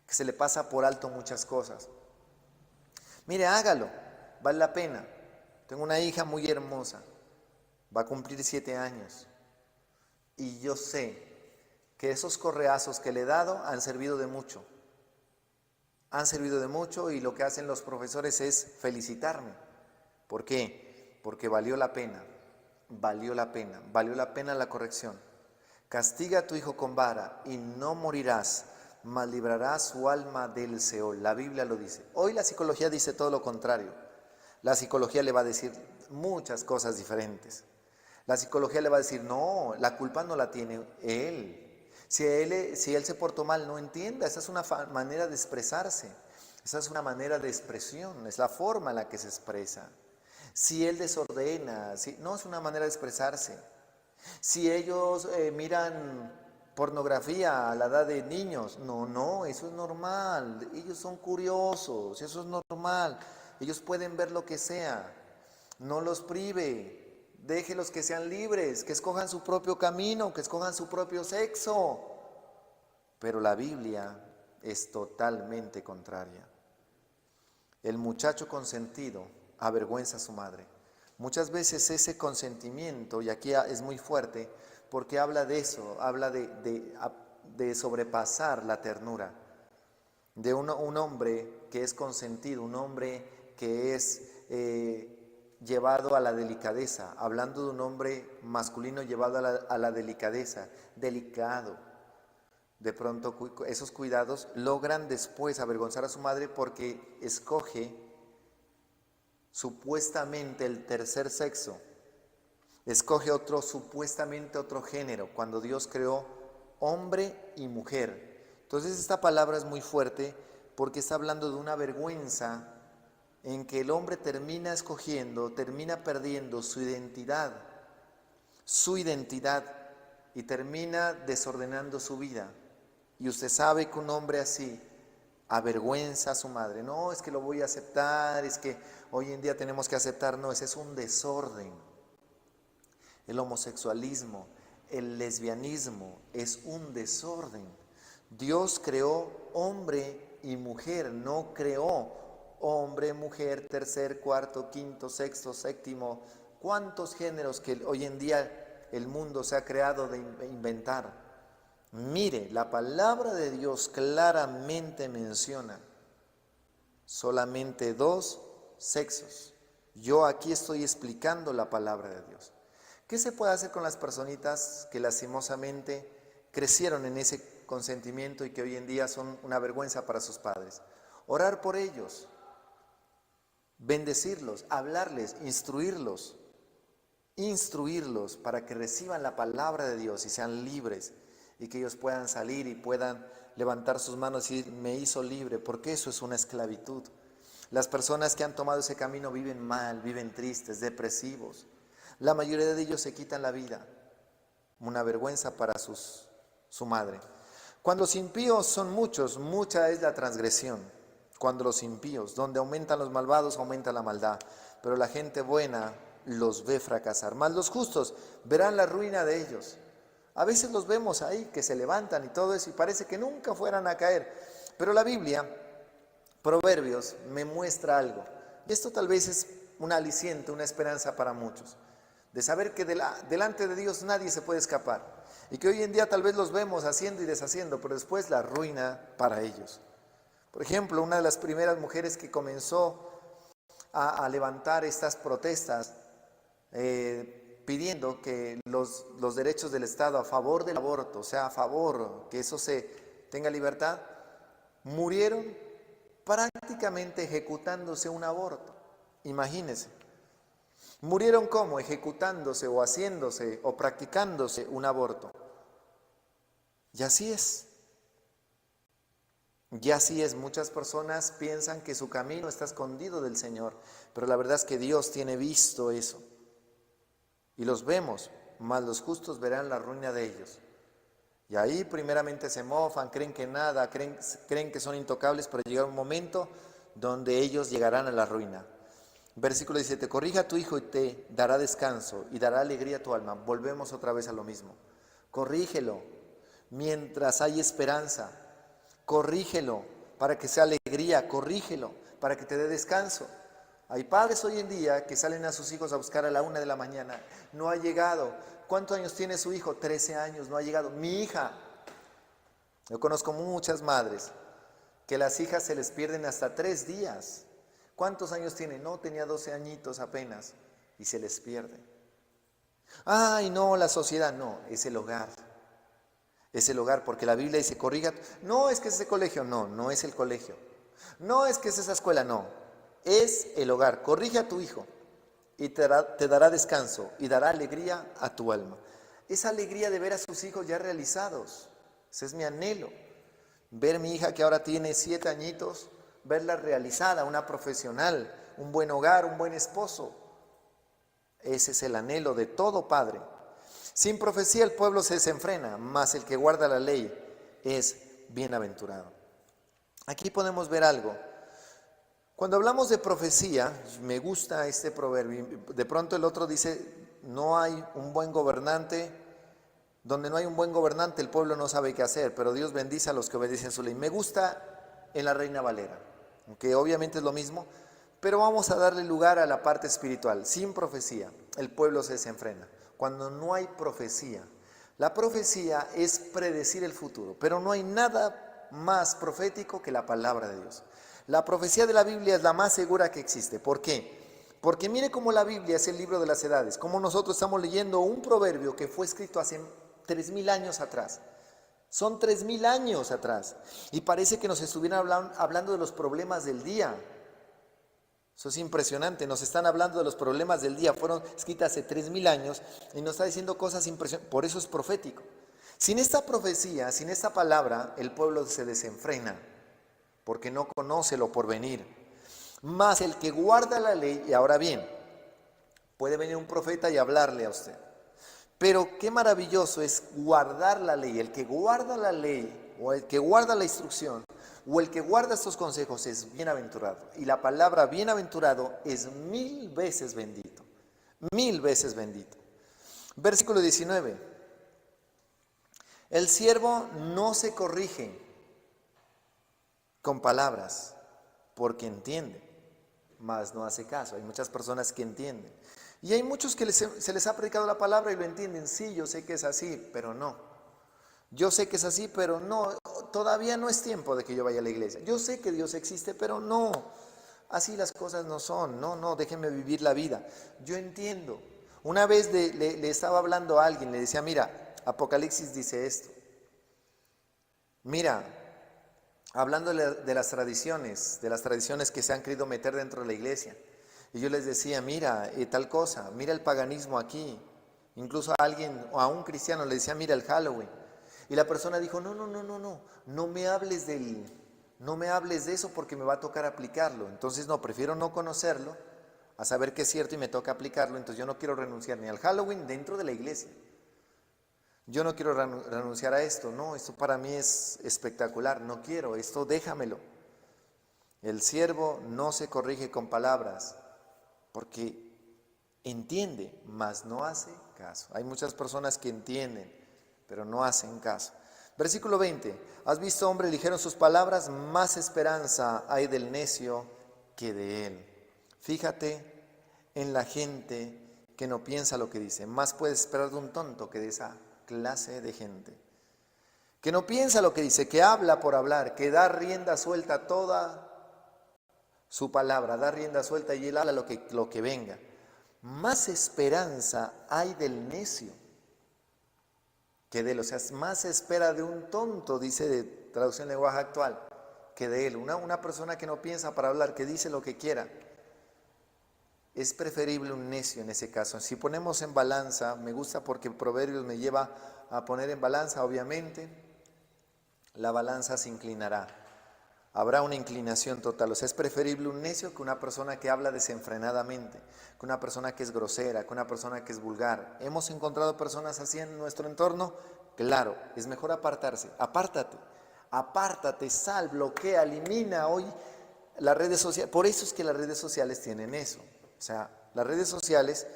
que se le pasa por alto muchas cosas. Mire, hágalo, vale la pena. Tengo una hija muy hermosa, va a cumplir 7 años. Y yo sé que esos correazos que le he dado han servido de mucho. Han servido de mucho y lo que hacen los profesores es felicitarme. ¿Por qué? Porque valió la pena, valió la pena, valió la pena la corrección. Castiga a tu hijo con vara y no morirás, mas librarás su alma del Seol. La Biblia lo dice. Hoy la psicología dice todo lo contrario. La psicología le va a decir muchas cosas diferentes. La psicología le va a decir, no, la culpa no la tiene él. Si él se portó mal, no entienda, esa es una manera de expresarse, esa es una manera de expresión, es la forma en la que se expresa. Si él desordena, no es una manera de expresarse. Si ellos miran pornografía a la edad de niños, no, eso es normal, ellos son curiosos, eso es normal, ellos pueden ver lo que sea, no los prive. Déjelos que sean libres, que escojan su propio camino, que escojan su propio sexo. Pero la Biblia es totalmente contraria. El muchacho consentido avergüenza a su madre. Muchas veces ese consentimiento, y aquí es muy fuerte, porque habla de eso, habla de sobrepasar la ternura. De un hombre que es consentido, un hombre que es llevado a la delicadeza, hablando de un hombre masculino llevado a la delicadeza, delicado. De pronto esos cuidados logran después avergonzar a su madre porque escoge supuestamente el tercer sexo, escoge supuestamente otro género, cuando Dios creó hombre y mujer. Entonces esta palabra es muy fuerte porque está hablando de una vergüenza en que el hombre termina escogiendo, termina perdiendo su identidad y termina desordenando su vida. Y usted sabe que un hombre así avergüenza a su madre. No, es que lo voy a aceptar, es que hoy en día tenemos que aceptar. No, ese es un desorden. El homosexualismo, el lesbianismo es un desorden. Dios creó hombre y mujer, no creó hombre, mujer, tercer, cuarto, quinto, sexto, séptimo, cuántos géneros que hoy en día el mundo se ha creado de inventar. Mire, la palabra de Dios claramente menciona solamente 2 sexos. Yo aquí estoy explicando la palabra de Dios. ¿Qué se puede hacer con las personitas que lastimosamente crecieron en ese consentimiento y que hoy en día son una vergüenza para sus padres? Orar por ellos, bendecirlos, hablarles, instruirlos para que reciban la palabra de Dios y sean libres y que ellos puedan salir y puedan levantar sus manos y decir, me hizo libre, porque eso es una esclavitud. Las personas que han tomado ese camino viven mal, viven tristes, depresivos. La mayoría de ellos se quitan la vida, una vergüenza para su madre. Cuando los impíos son muchos, mucha es la transgresión. Cuando los impíos, donde aumentan los malvados, aumenta la maldad. Pero la gente buena los ve fracasar. Mas los justos verán la ruina de ellos. A veces los vemos ahí que se levantan y todo eso y parece que nunca fueran a caer. Pero la Biblia, Proverbios, me muestra algo. Y esto tal vez es un aliciente, una esperanza para muchos. De saber que delante de Dios nadie se puede escapar. Y que hoy en día tal vez los vemos haciendo y deshaciendo, pero después la ruina para ellos. Por ejemplo, una de las primeras mujeres que comenzó a levantar estas protestas pidiendo que los derechos del Estado a favor del aborto, o sea, a favor que eso se tenga libertad, murieron prácticamente ejecutándose un aborto. Imagínense. ¿Murieron cómo? Ejecutándose o haciéndose o practicándose un aborto. Y así es. Y así es, muchas personas piensan que su camino está escondido del Señor, pero la verdad es que Dios tiene visto eso. Y los vemos, mas los justos verán la ruina de ellos. Y ahí primeramente se mofan, creen que nada, creen que son intocables, pero llega un momento donde ellos llegarán a la ruina. Versículo 17, corrija a tu hijo y te dará descanso y dará alegría a tu alma. Volvemos otra vez a lo mismo. Corrígelo mientras hay esperanza. Corrígelo para que sea alegría. Corrígelo para que te dé descanso. Hay padres hoy en día que salen a sus hijos a buscar a la 1 de la mañana. No ha llegado. ¿Cuántos años tiene su hijo? 13 años, no ha llegado. Mi hija. Yo conozco muchas madres que las hijas se les pierden hasta 3 días. ¿Cuántos años tiene? No, tenía 12 añitos apenas y se les pierde. Ay, no, la sociedad, no, es el hogar. Es el hogar, porque la Biblia dice, corrija. No, es que es ese colegio, no, no es el colegio. No, es que es esa escuela, no. Es el hogar. Corrige a tu hijo y te dará descanso y dará alegría a tu alma. Esa alegría de ver a sus hijos ya realizados. Ese es mi anhelo. Ver mi hija que ahora tiene 7 añitos, verla realizada, una profesional, un buen hogar, un buen esposo. Ese es el anhelo de todo padre. Sin profecía el pueblo se desenfrena, mas el que guarda la ley es bienaventurado. Aquí podemos ver algo. Cuando hablamos de profecía, me gusta este proverbio. De pronto el otro dice, no hay un buen gobernante. Donde no hay un buen gobernante, el pueblo no sabe qué hacer, pero Dios bendice a los que obedecen su ley. Me gusta en la Reina Valera, aunque obviamente es lo mismo, pero vamos a darle lugar a la parte espiritual. Sin profecía, el pueblo se desenfrena. Cuando no hay profecía, la profecía es predecir el futuro, pero no hay nada más profético que la palabra de Dios. La profecía de la Biblia es la más segura que existe. ¿Por qué? Porque mire cómo la Biblia es el libro de las edades, como nosotros estamos leyendo un proverbio que fue escrito hace 3000 años atrás. Son 3000 años atrás. Y parece que nos estuvieran hablando de los problemas del día. Eso es impresionante. Nos están hablando de los problemas del día. Fueron escritas hace 3000 años y nos está diciendo cosas impresionantes. Por eso es profético. Sin esta profecía, sin esta palabra, el pueblo se desenfrena porque no conoce lo porvenir. Mas el que guarda la ley, y ahora bien, puede venir un profeta y hablarle a usted. Pero qué maravilloso es guardar la ley. El que guarda la ley, o el que guarda la instrucción, o el que guarda estos consejos es bienaventurado. Y la palabra bienaventurado es 1000 veces bendito. 1000 veces bendito. Versículo 19. El siervo no se corrige con palabras, porque entiende, mas no hace caso. Hay muchas personas que entienden. Y hay muchos que se les ha predicado la palabra y lo entienden. Sí, yo sé que es así, pero no. Yo sé que es así, pero no. Todavía no es tiempo de que yo vaya a la iglesia. Yo sé que Dios existe, pero no. Así las cosas no son. No, déjenme vivir la vida. Yo entiendo. Una vez le estaba hablando a alguien, le decía, mira, Apocalipsis dice esto. Mira, hablando de las tradiciones que se han querido meter dentro de la iglesia. Y yo les decía, mira, tal cosa, mira el paganismo aquí. Incluso a alguien, o a un cristiano le decía, mira el Halloween. Y la persona dijo, no me hables de eso porque me va a tocar aplicarlo. Entonces prefiero no conocerlo, a saber que es cierto y me toca aplicarlo. Entonces yo no quiero renunciar ni al Halloween dentro de la iglesia. Yo no quiero renunciar a esto, no, esto para mí es espectacular, no quiero, esto déjamelo. El siervo no se corrige con palabras, porque entiende, mas no hace caso. Hay muchas personas que entienden, pero no hacen caso. Versículo 20. ¿Has visto hombre ligero en sus palabras? Más esperanza hay del necio que de él. Fíjate en la gente que no piensa lo que dice. Más puedes esperar de un tonto que de esa clase de gente. Que no piensa lo que dice, que habla por hablar, que da rienda suelta a toda su palabra, da rienda suelta y él habla lo que venga. Más esperanza hay del necio que de él. O sea, más espera de un tonto, dice de traducción lenguaje actual, que de él. Una persona que no piensa para hablar, que dice lo que quiera. Es preferible un necio en ese caso. Si ponemos en balanza, me gusta porque Proverbios me lleva a poner en balanza, obviamente, la balanza se inclinará. Habrá una inclinación total. O sea, es preferible un necio que una persona que habla desenfrenadamente, que una persona que es grosera, que una persona que es vulgar. ¿Hemos encontrado personas así en nuestro entorno? Claro, es mejor apartarse. Apártate, sal, bloquea, elimina hoy las redes sociales. Por eso es que las redes sociales tienen eso. O sea, las redes sociales,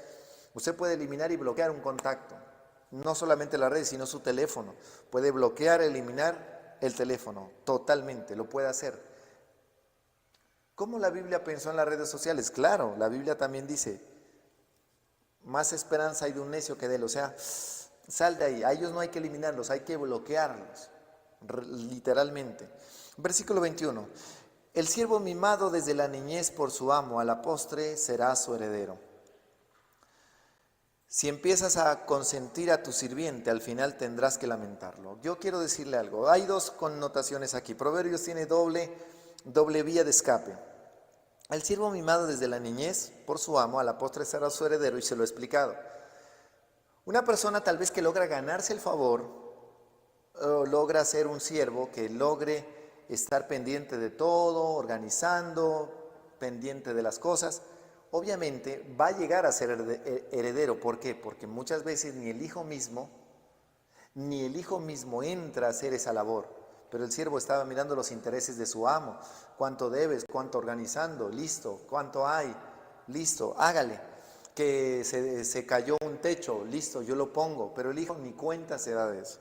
usted puede eliminar y bloquear un contacto. No solamente las redes, sino su teléfono. Puede bloquear, eliminar el teléfono, totalmente, lo puede hacer. ¿Cómo la Biblia pensó en las redes sociales? Claro, la Biblia también dice, más esperanza hay de un necio que de él. O sea, sal de ahí. A ellos no hay que eliminarlos, hay que bloquearlos, literalmente. Versículo 21. El siervo mimado desde la niñez por su amo, a la postre será su heredero. Si empiezas a consentir a tu sirviente, al final tendrás que lamentarlo. Yo quiero decirle algo. Hay dos connotaciones aquí. Proverbios tiene doble vía de escape. El siervo mimado desde la niñez por su amo, a la postre será su heredero, y se lo he explicado. Una persona tal vez que logra ganarse el favor, o logra ser un siervo que logre estar pendiente de todo, organizando, pendiente de las cosas, obviamente va a llegar a ser heredero. ¿Por qué? Porque muchas veces ni el hijo mismo entra a hacer esa labor. Pero el siervo estaba mirando los intereses de su amo. ¿Cuánto debes? ¿Cuánto organizando? Listo. ¿Cuánto hay? Listo, hágale. Que se cayó un techo, listo, yo lo pongo. Pero el hijo ni cuenta se da de eso.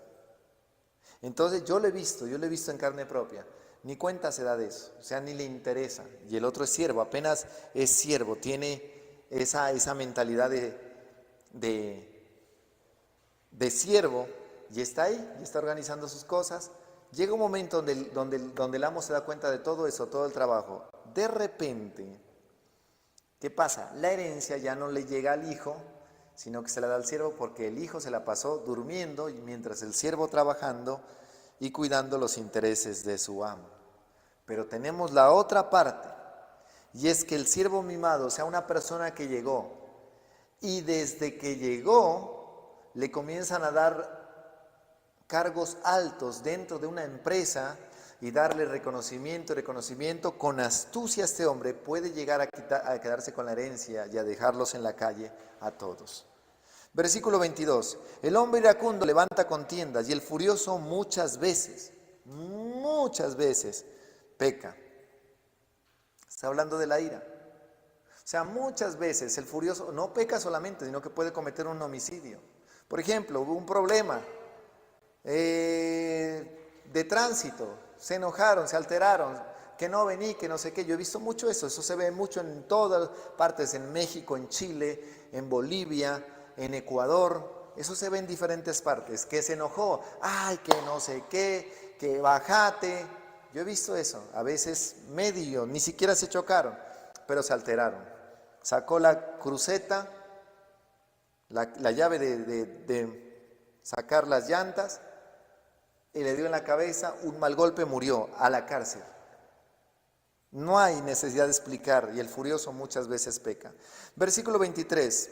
Entonces yo lo he visto en carne propia. Ni cuenta se da de eso, o sea, ni le interesa. Y el otro es siervo, apenas es siervo, tiene esa mentalidad de siervo, y está ahí, y está organizando sus cosas. Llega un momento donde el amo se da cuenta de todo eso, todo el trabajo. De repente, ¿qué pasa? La herencia ya no le llega al hijo, sino que se la da al siervo, porque el hijo se la pasó durmiendo, y mientras el siervo trabajando y cuidando los intereses de su amo. Pero tenemos la otra parte, y es que el siervo mimado, o sea, una persona que llegó, y desde que llegó le comienzan a dar cargos altos dentro de una empresa y darle reconocimiento, con astucia este hombre puede llegar a quedarse con la herencia y a dejarlos en la calle a todos. Versículo 22. El hombre iracundo levanta contiendas, y el furioso muchas veces peca. Está hablando de la ira. O sea, muchas veces el furioso no peca solamente, sino que puede cometer un homicidio. Por ejemplo, hubo un problema de tránsito, se enojaron, se alteraron, que no vení, que no sé qué. Yo he visto mucho eso se ve mucho en todas partes, en México, en Chile, en Bolivia, en Ecuador. Eso se ve en diferentes partes, que se enojó, ay, que no sé qué, que bajate. Yo he visto eso, a veces medio, ni siquiera se chocaron, pero se alteraron. Sacó la cruceta, la llave de sacar las llantas, y le dio en la cabeza, un mal golpe, murió, a la cárcel. No hay necesidad de explicar, y el furioso muchas veces peca. Versículo 23.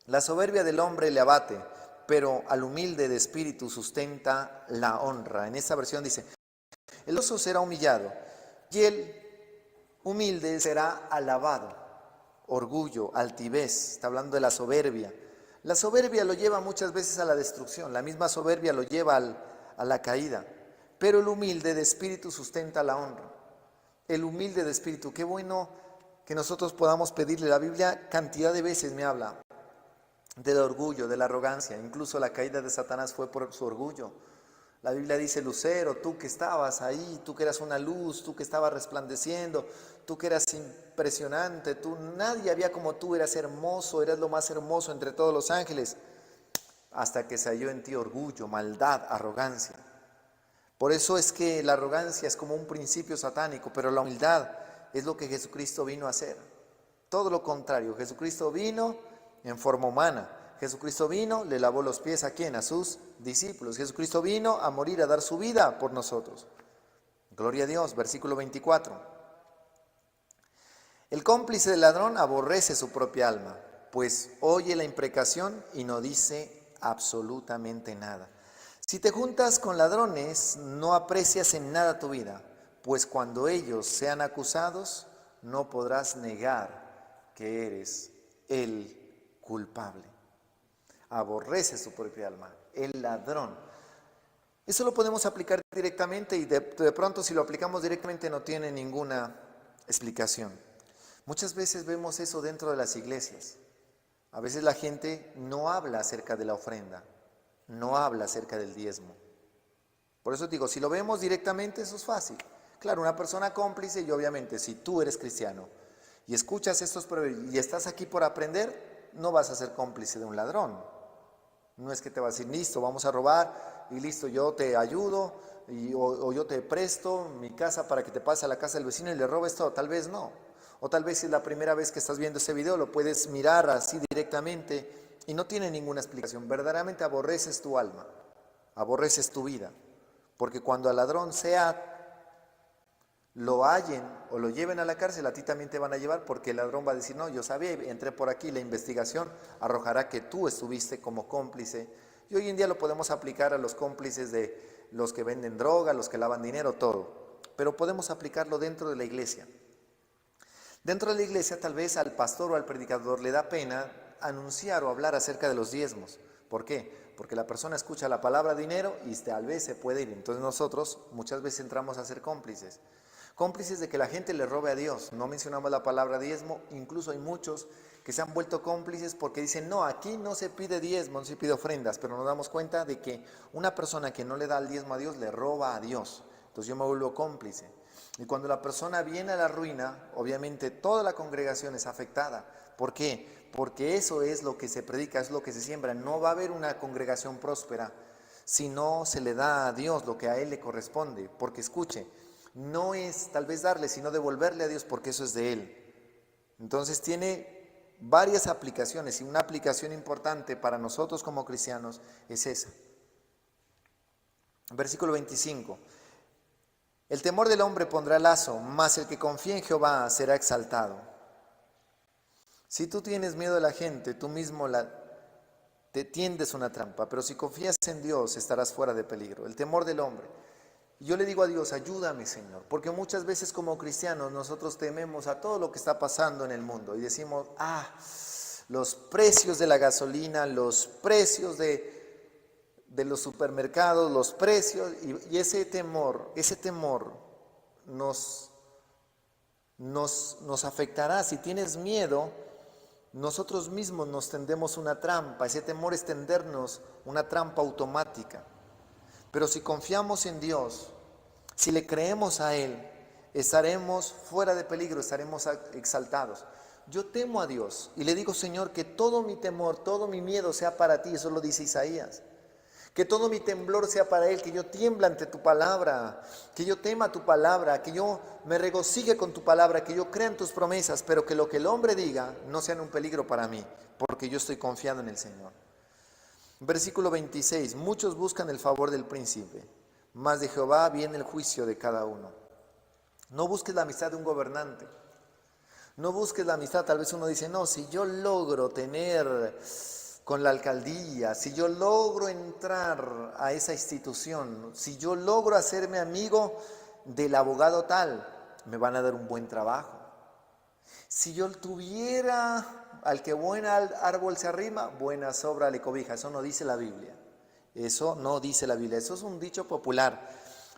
La soberbia del hombre le abate, pero al humilde de espíritu sustenta la honra. En esta versión dice, el oso será humillado y el humilde será alabado. Orgullo, altivez, está hablando de la soberbia. La soberbia lo lleva muchas veces a la destrucción, la misma soberbia lo lleva a la caída, pero el humilde de espíritu sustenta la honra. El humilde de espíritu, qué bueno que nosotros podamos pedirle. La Biblia cantidad de veces me habla del orgullo, de la arrogancia. Incluso la caída de Satanás fue por su orgullo. La Biblia dice, Lucero, tú que estabas ahí, tú que eras una luz, tú que estabas resplandeciendo, tú que eras impresionante, nadie había como tú, eras hermoso, eras lo más hermoso entre todos los ángeles, hasta que se halló en ti orgullo, maldad, arrogancia. Por eso es que la arrogancia es como un principio satánico, pero la humildad es lo que Jesucristo vino a hacer. Todo lo contrario, Jesucristo vino en forma humana. Jesucristo vino, le lavó los pies ¿a quién? A sus discípulos. Jesucristo vino a morir, a dar su vida por nosotros. Gloria a Dios, versículo 24. El cómplice del ladrón aborrece su propia alma, pues oye la imprecación y no dice absolutamente nada. Si te juntas con ladrones, no aprecias en nada tu vida, pues cuando ellos sean acusados, no podrás negar que eres el culpable. Aborrece su propia alma, el ladrón. Eso lo podemos aplicar directamente, y de pronto si lo aplicamos directamente no tiene ninguna explicación. Muchas veces vemos eso dentro de las iglesias. A veces la gente no habla acerca de la ofrenda, no habla acerca del diezmo. Por eso digo, si lo vemos directamente, eso es fácil. Claro, una persona cómplice, y obviamente si tú eres cristiano y escuchas estos proverbios y estás aquí por aprender, no vas a ser cómplice de un ladrón. No es que te vas a decir, listo, vamos a robar y listo, yo te ayudo o yo te presto mi casa para que te pases a la casa del vecino y le robes todo. Tal vez no. O tal vez si es la primera vez que estás viendo ese video, lo puedes mirar así directamente y no tiene ninguna explicación. Verdaderamente aborreces tu alma, aborreces tu vida. Porque cuando al ladrón lo hallen o lo lleven a la cárcel, a ti también te van a llevar, porque el ladrón va a decir, no, yo sabía, entré por aquí, la investigación arrojará que tú estuviste como cómplice. Y hoy en día lo podemos aplicar a los cómplices de los que venden droga, los que lavan dinero, todo. Pero podemos aplicarlo dentro de la iglesia. Dentro de la iglesia tal vez al pastor o al predicador le da pena anunciar o hablar acerca de los diezmos. ¿Por qué? Porque la persona escucha la palabra dinero y tal vez se puede ir. Entonces nosotros muchas veces entramos a ser cómplices. Cómplices de que la gente le robe a Dios. No mencionamos la palabra diezmo, incluso hay muchos que se han vuelto cómplices porque dicen, no, aquí no se pide diezmo, no se pide ofrendas, pero nos damos cuenta de que una persona que no le da el diezmo a Dios, le roba a Dios. Entonces yo me vuelvo cómplice. Y cuando la persona viene a la ruina, obviamente toda la congregación es afectada. ¿Por qué? Porque eso es lo que se predica, es lo que se siembra. No va a haber una congregación próspera si no se le da a Dios lo que a Él le corresponde. Porque escuche, no es tal vez darle, sino devolverle a Dios, porque eso es de Él. Entonces tiene varias aplicaciones, y una aplicación importante para nosotros como cristianos es esa. Versículo 25. El temor del hombre pondrá lazo, mas el que confía en Jehová será exaltado. Si tú tienes miedo de la gente, tú mismo te tiendes una trampa, pero si confías en Dios estarás fuera de peligro. El temor del hombre. Y yo le digo a Dios, ayúdame, Señor, porque muchas veces como cristianos nosotros tememos a todo lo que está pasando en el mundo y decimos, los precios de la gasolina, los precios de los supermercados, los precios, y ese temor nos afectará. Si tienes miedo, nosotros mismos nos tendemos una trampa. Ese temor es tendernos una trampa automática. Pero si confiamos en Dios, si le creemos a Él, estaremos fuera de peligro, estaremos exaltados. Yo temo a Dios y le digo, Señor, que todo mi temor, todo mi miedo sea para ti. Eso lo dice Isaías. Que todo mi temblor sea para Él, que yo tiembla ante tu palabra, que yo tema tu palabra, que yo me regocije con tu palabra, que yo crea en tus promesas, pero que lo que el hombre diga no sea un peligro para mí, porque yo estoy confiado en el Señor. Versículo 26, muchos buscan el favor del príncipe, mas de Jehová viene el juicio de cada uno. No busques la amistad de un gobernante, no busques la amistad, tal vez uno dice, no, si yo logro tener con la alcaldía, si yo logro entrar a esa institución, si yo logro hacerme amigo del abogado tal, me van a dar un buen trabajo. Si yo tuviera al que buen árbol se arrima, buena sobra le cobija. Eso no dice la Biblia. Eso no dice la Biblia. Eso es un dicho popular.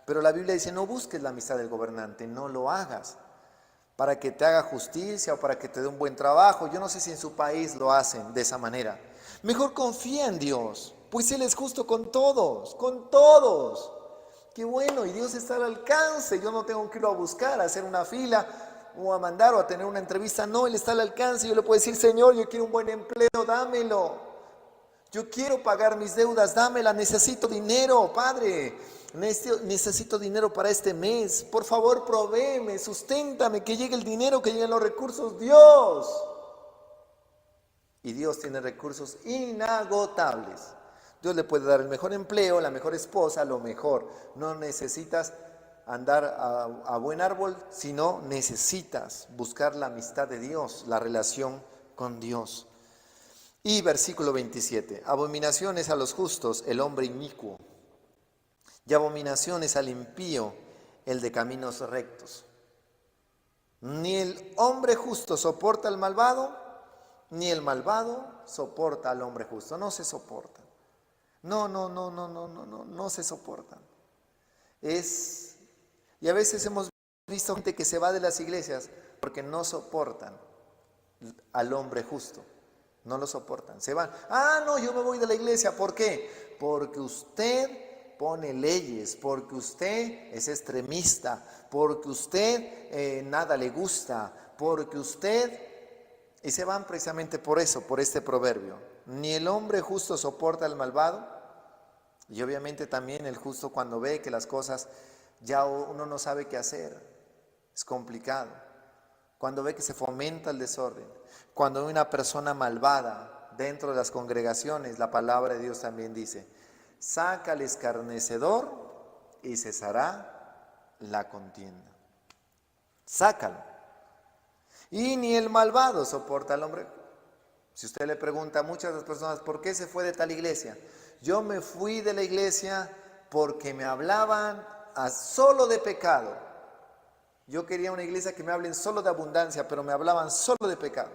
Pero la Biblia dice, no busques la amistad del gobernante, no lo hagas para que te haga justicia o para que te dé un buen trabajo. Yo no sé si en su país lo hacen de esa manera. Mejor confía en Dios, pues Él es justo con todos, con todos. Qué bueno, y Dios está al alcance. Yo no tengo que irlo a buscar, a hacer una fila o a mandar o a tener una entrevista. No, Él está al alcance. Yo le puedo decir, Señor, yo quiero un buen empleo, dámelo. Yo quiero pagar mis deudas, dámela. Necesito dinero, Padre. Necesito dinero para este mes. Por favor, provéeme, susténtame, que llegue el dinero, que lleguen los recursos. Dios. Y Dios tiene recursos inagotables. Dios le puede dar el mejor empleo, la mejor esposa, lo mejor. No necesitas andar a buen árbol, sino necesitas buscar la amistad de Dios, la relación con Dios. Y versículo 27. Abominaciones a los justos, el hombre inicuo. Y abominaciones al impío, el de caminos rectos. Ni el hombre justo soporta al malvado, ni el malvado soporta al hombre justo. No se soportan. No se soportan. Y a veces hemos visto gente que se va de las iglesias porque no soportan al hombre justo. No lo soportan, se van. Ah, no, yo me voy de la iglesia. ¿Por qué? Porque usted pone leyes, porque usted es extremista, porque usted nada le gusta, porque usted... Y se van precisamente por eso, por este proverbio. Ni el hombre justo soporta al malvado. Y obviamente también el justo, cuando ve que las cosas ya uno no sabe qué hacer, es complicado. Cuando ve que se fomenta el desorden, cuando hay una persona malvada dentro de las congregaciones, la palabra de Dios también dice: saca al escarnecedor y cesará la contienda. Sácalo. Y ni el malvado soporta al hombre. Si usted le pregunta a muchas de las personas, ¿por qué se fue de tal iglesia? Yo me fui de la iglesia porque me hablaban solo de pecado. Yo quería una iglesia que me hablen solo de abundancia, pero me hablaban solo de pecado.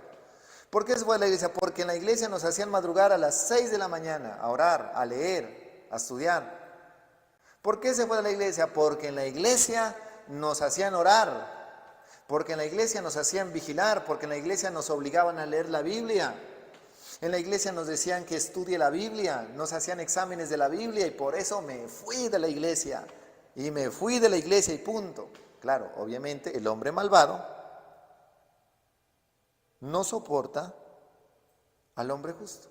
¿Por qué se fue de la iglesia? Porque en la iglesia nos hacían madrugar a las 6 de la mañana, a orar, a leer, a estudiar. ¿Por qué se fue de la iglesia? Porque en la iglesia nos hacían orar, porque en la iglesia nos hacían vigilar, porque en la iglesia nos obligaban a leer la Biblia. En la iglesia nos decían que estudie la Biblia, nos hacían exámenes de la Biblia y por eso me fui de la iglesia. Y me fui de la iglesia y punto. Claro, obviamente el hombre malvado no soporta al hombre justo.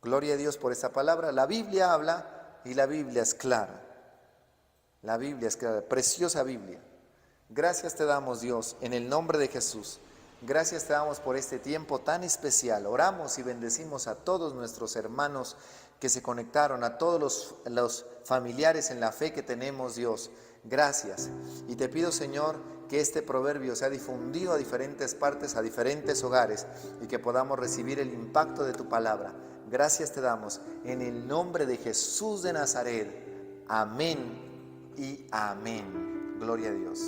Gloria a Dios por esta palabra. La Biblia habla y la Biblia es clara. La Biblia es clara, preciosa Biblia. Gracias te damos, Dios, en el nombre de Jesús. Gracias te damos por este tiempo tan especial. Oramos y bendecimos a todos nuestros hermanos que se conectaron, a todos los familiares en la fe que tenemos, Dios. Gracias. Y te pido, Señor, que este proverbio sea difundido a diferentes partes, a diferentes hogares, y que podamos recibir el impacto de tu palabra. Gracias te damos en el nombre de Jesús de Nazaret. Amén y amén. Gloria a Dios.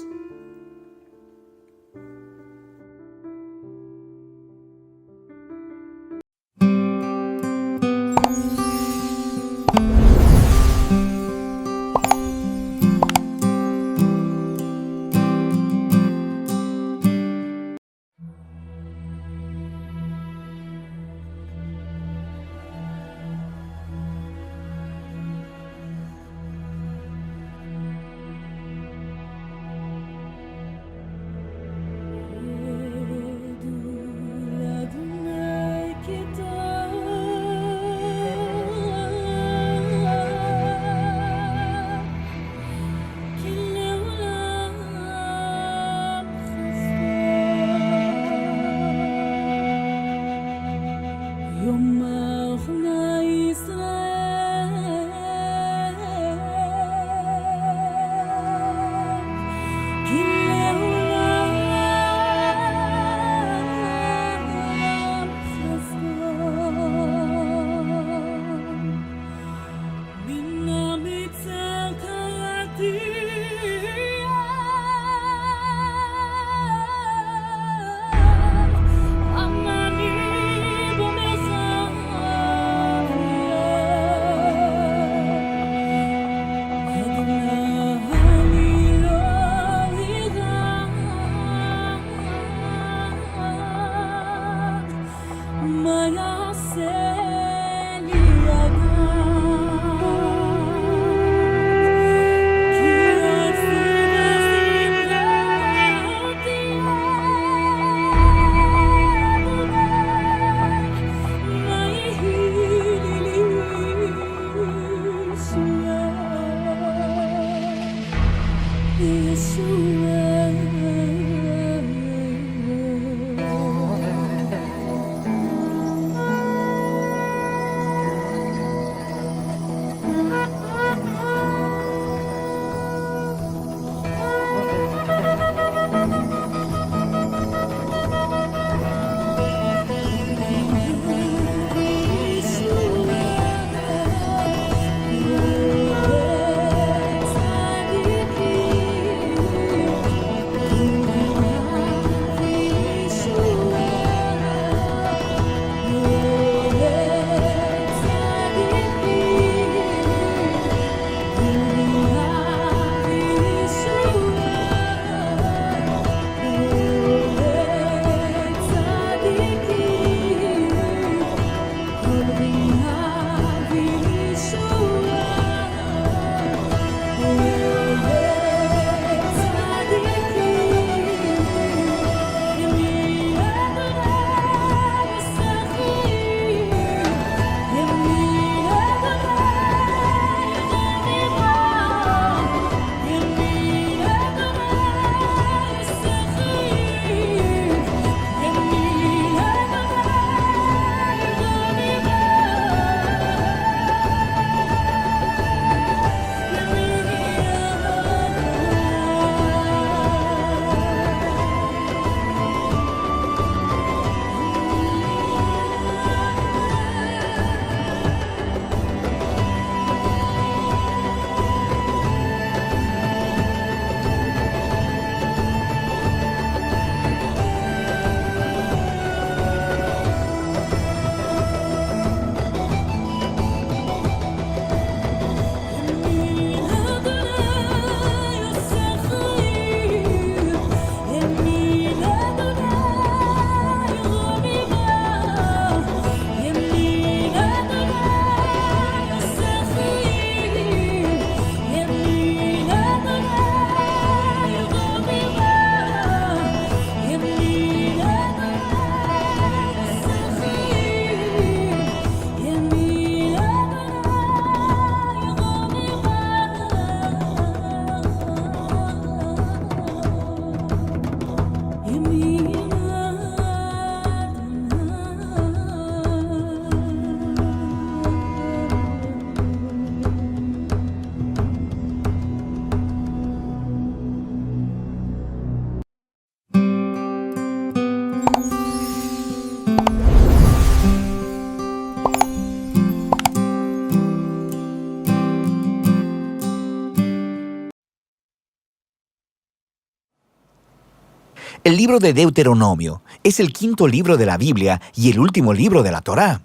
El libro de Deuteronomio es el quinto libro de la Biblia y el último libro de la Torá.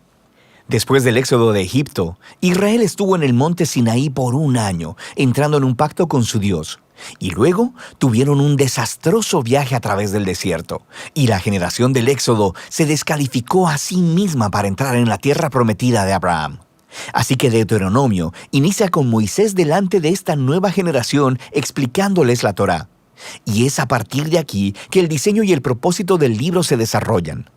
Después del éxodo de Egipto, Israel estuvo en el monte Sinaí por un año, entrando en un pacto con su Dios. Y luego tuvieron un desastroso viaje a través del desierto, y la generación del éxodo se descalificó a sí misma para entrar en la tierra prometida de Abraham. Así que Deuteronomio inicia con Moisés delante de esta nueva generación explicándoles la Torá. Y es a partir de aquí que el diseño y el propósito del libro se desarrollan.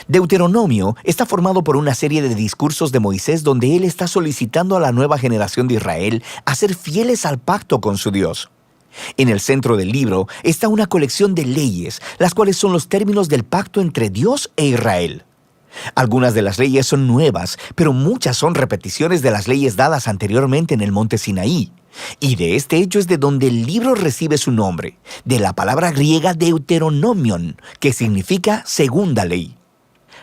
Deuteronomio está formado por una serie de discursos de Moisés donde él está solicitando a la nueva generación de Israel a ser fieles al pacto con su Dios. En el centro del libro está una colección de leyes, las cuales son los términos del pacto entre Dios e Israel. Algunas de las leyes son nuevas, pero muchas son repeticiones de las leyes dadas anteriormente en el monte Sinaí. Y de este hecho es de donde el libro recibe su nombre, de la palabra griega Deuteronomion, que significa segunda ley.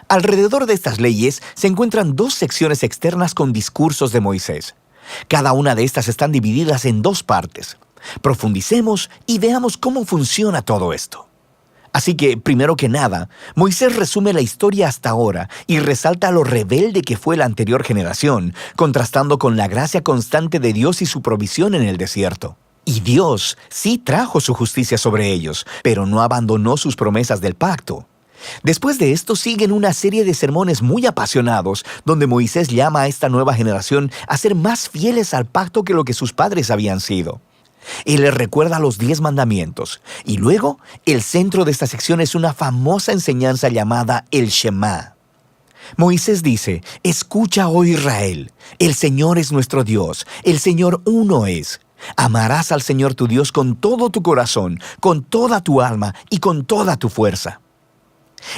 Alrededor de estas leyes se encuentran dos secciones externas con discursos de Moisés. Cada una de estas están divididas en dos partes. Profundicemos y veamos cómo funciona todo esto. Así que, primero que nada, Moisés resume la historia hasta ahora y resalta lo rebelde que fue la anterior generación, contrastando con la gracia constante de Dios y su provisión en el desierto. Y Dios sí trajo su justicia sobre ellos, pero no abandonó sus promesas del pacto. Después de esto siguen una serie de sermones muy apasionados, donde Moisés llama a esta nueva generación a ser más fieles al pacto que lo que sus padres habían sido. Él les recuerda los 10 mandamientos, y luego el centro de esta sección es una famosa enseñanza llamada el Shema. Moisés dice: «Escucha, oh Israel, el Señor es nuestro Dios, el Señor uno es. Amarás al Señor tu Dios con todo tu corazón, con toda tu alma y con toda tu fuerza».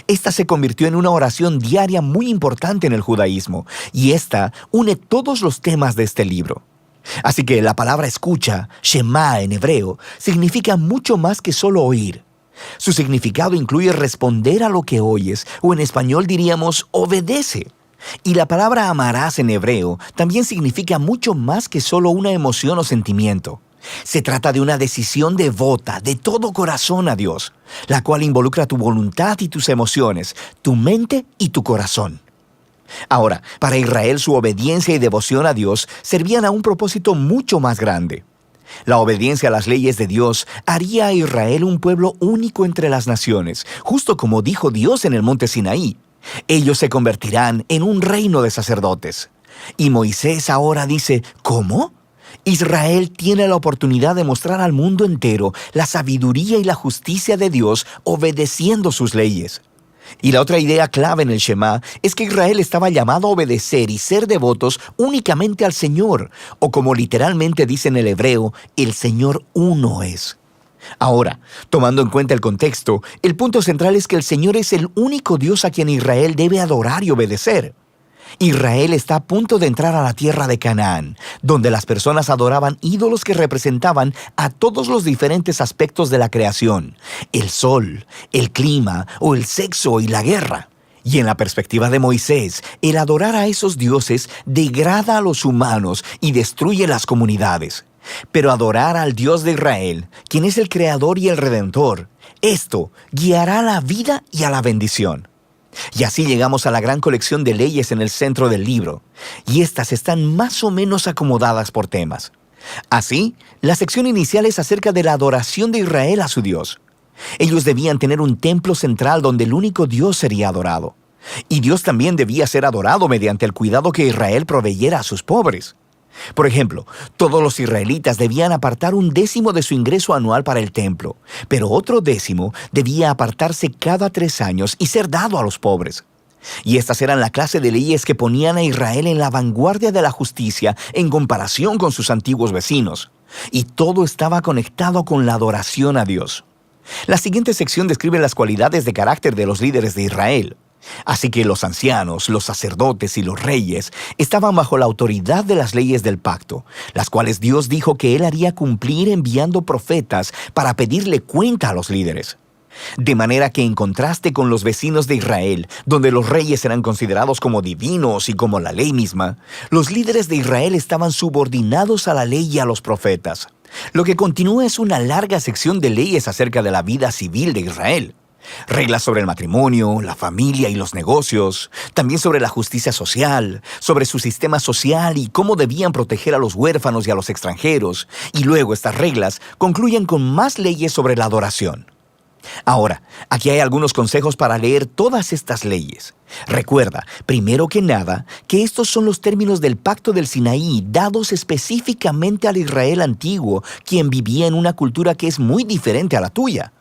Esta se convirtió en una oración diaria muy importante en el judaísmo, y esta une todos los temas de este libro. Así que la palabra escucha, Shema en hebreo, significa mucho más que solo oír. Su significado incluye responder a lo que oyes, o en español diríamos obedece. Y la palabra amarás en hebreo también significa mucho más que solo una emoción o sentimiento. Se trata de una decisión devota de todo corazón a Dios, la cual involucra tu voluntad y tus emociones, tu mente y tu corazón. Ahora, para Israel su obediencia y devoción a Dios servían a un propósito mucho más grande. La obediencia a las leyes de Dios haría a Israel un pueblo único entre las naciones, justo como dijo Dios en el monte Sinaí. Ellos se convertirán en un reino de sacerdotes. Y Moisés ahora dice, ¿cómo? Israel tiene la oportunidad de mostrar al mundo entero la sabiduría y la justicia de Dios obedeciendo sus leyes. Y la otra idea clave en el Shema es que Israel estaba llamado a obedecer y ser devotos únicamente al Señor, o como literalmente dice en el hebreo, el Señor uno es. Ahora, tomando en cuenta el contexto, el punto central es que el Señor es el único Dios a quien Israel debe adorar y obedecer. Israel está a punto de entrar a la tierra de Canaán, donde las personas adoraban ídolos que representaban a todos los diferentes aspectos de la creación, el sol, el clima o el sexo y la guerra. Y en la perspectiva de Moisés, el adorar a esos dioses degrada a los humanos y destruye las comunidades. Pero adorar al Dios de Israel, quien es el Creador y el Redentor, esto guiará a la vida y a la bendición. Y así llegamos a la gran colección de leyes en el centro del libro, y estas están más o menos acomodadas por temas. Así, la sección inicial es acerca de la adoración de Israel a su Dios. Ellos debían tener un templo central donde el único Dios sería adorado. Y Dios también debía ser adorado mediante el cuidado que Israel proveyera a sus pobres. Por ejemplo, todos los israelitas debían apartar 1/10 de su ingreso anual para el templo, pero otro 10 debía apartarse cada 3 años y ser dado a los pobres. Y estas eran la clase de leyes que ponían a Israel en la vanguardia de la justicia en comparación con sus antiguos vecinos. Y todo estaba conectado con la adoración a Dios. La siguiente sección describe las cualidades de carácter de los líderes de Israel. Así que los ancianos, los sacerdotes y los reyes estaban bajo la autoridad de las leyes del pacto, las cuales Dios dijo que Él haría cumplir enviando profetas para pedirle cuenta a los líderes. De manera que en contraste con los vecinos de Israel, donde los reyes eran considerados como divinos y como la ley misma, los líderes de Israel estaban subordinados a la ley y a los profetas. Lo que continúa es una larga sección de leyes acerca de la vida civil de Israel. Reglas sobre el matrimonio, la familia y los negocios, también sobre la justicia social, sobre su sistema social y cómo debían proteger a los huérfanos y a los extranjeros, y luego estas reglas concluyen con más leyes sobre la adoración. Ahora, aquí hay algunos consejos para leer todas estas leyes. Recuerda, primero que nada, que estos son los términos del Pacto del Sinaí dados específicamente al Israel antiguo, quien vivía en una cultura que es muy diferente a la tuya.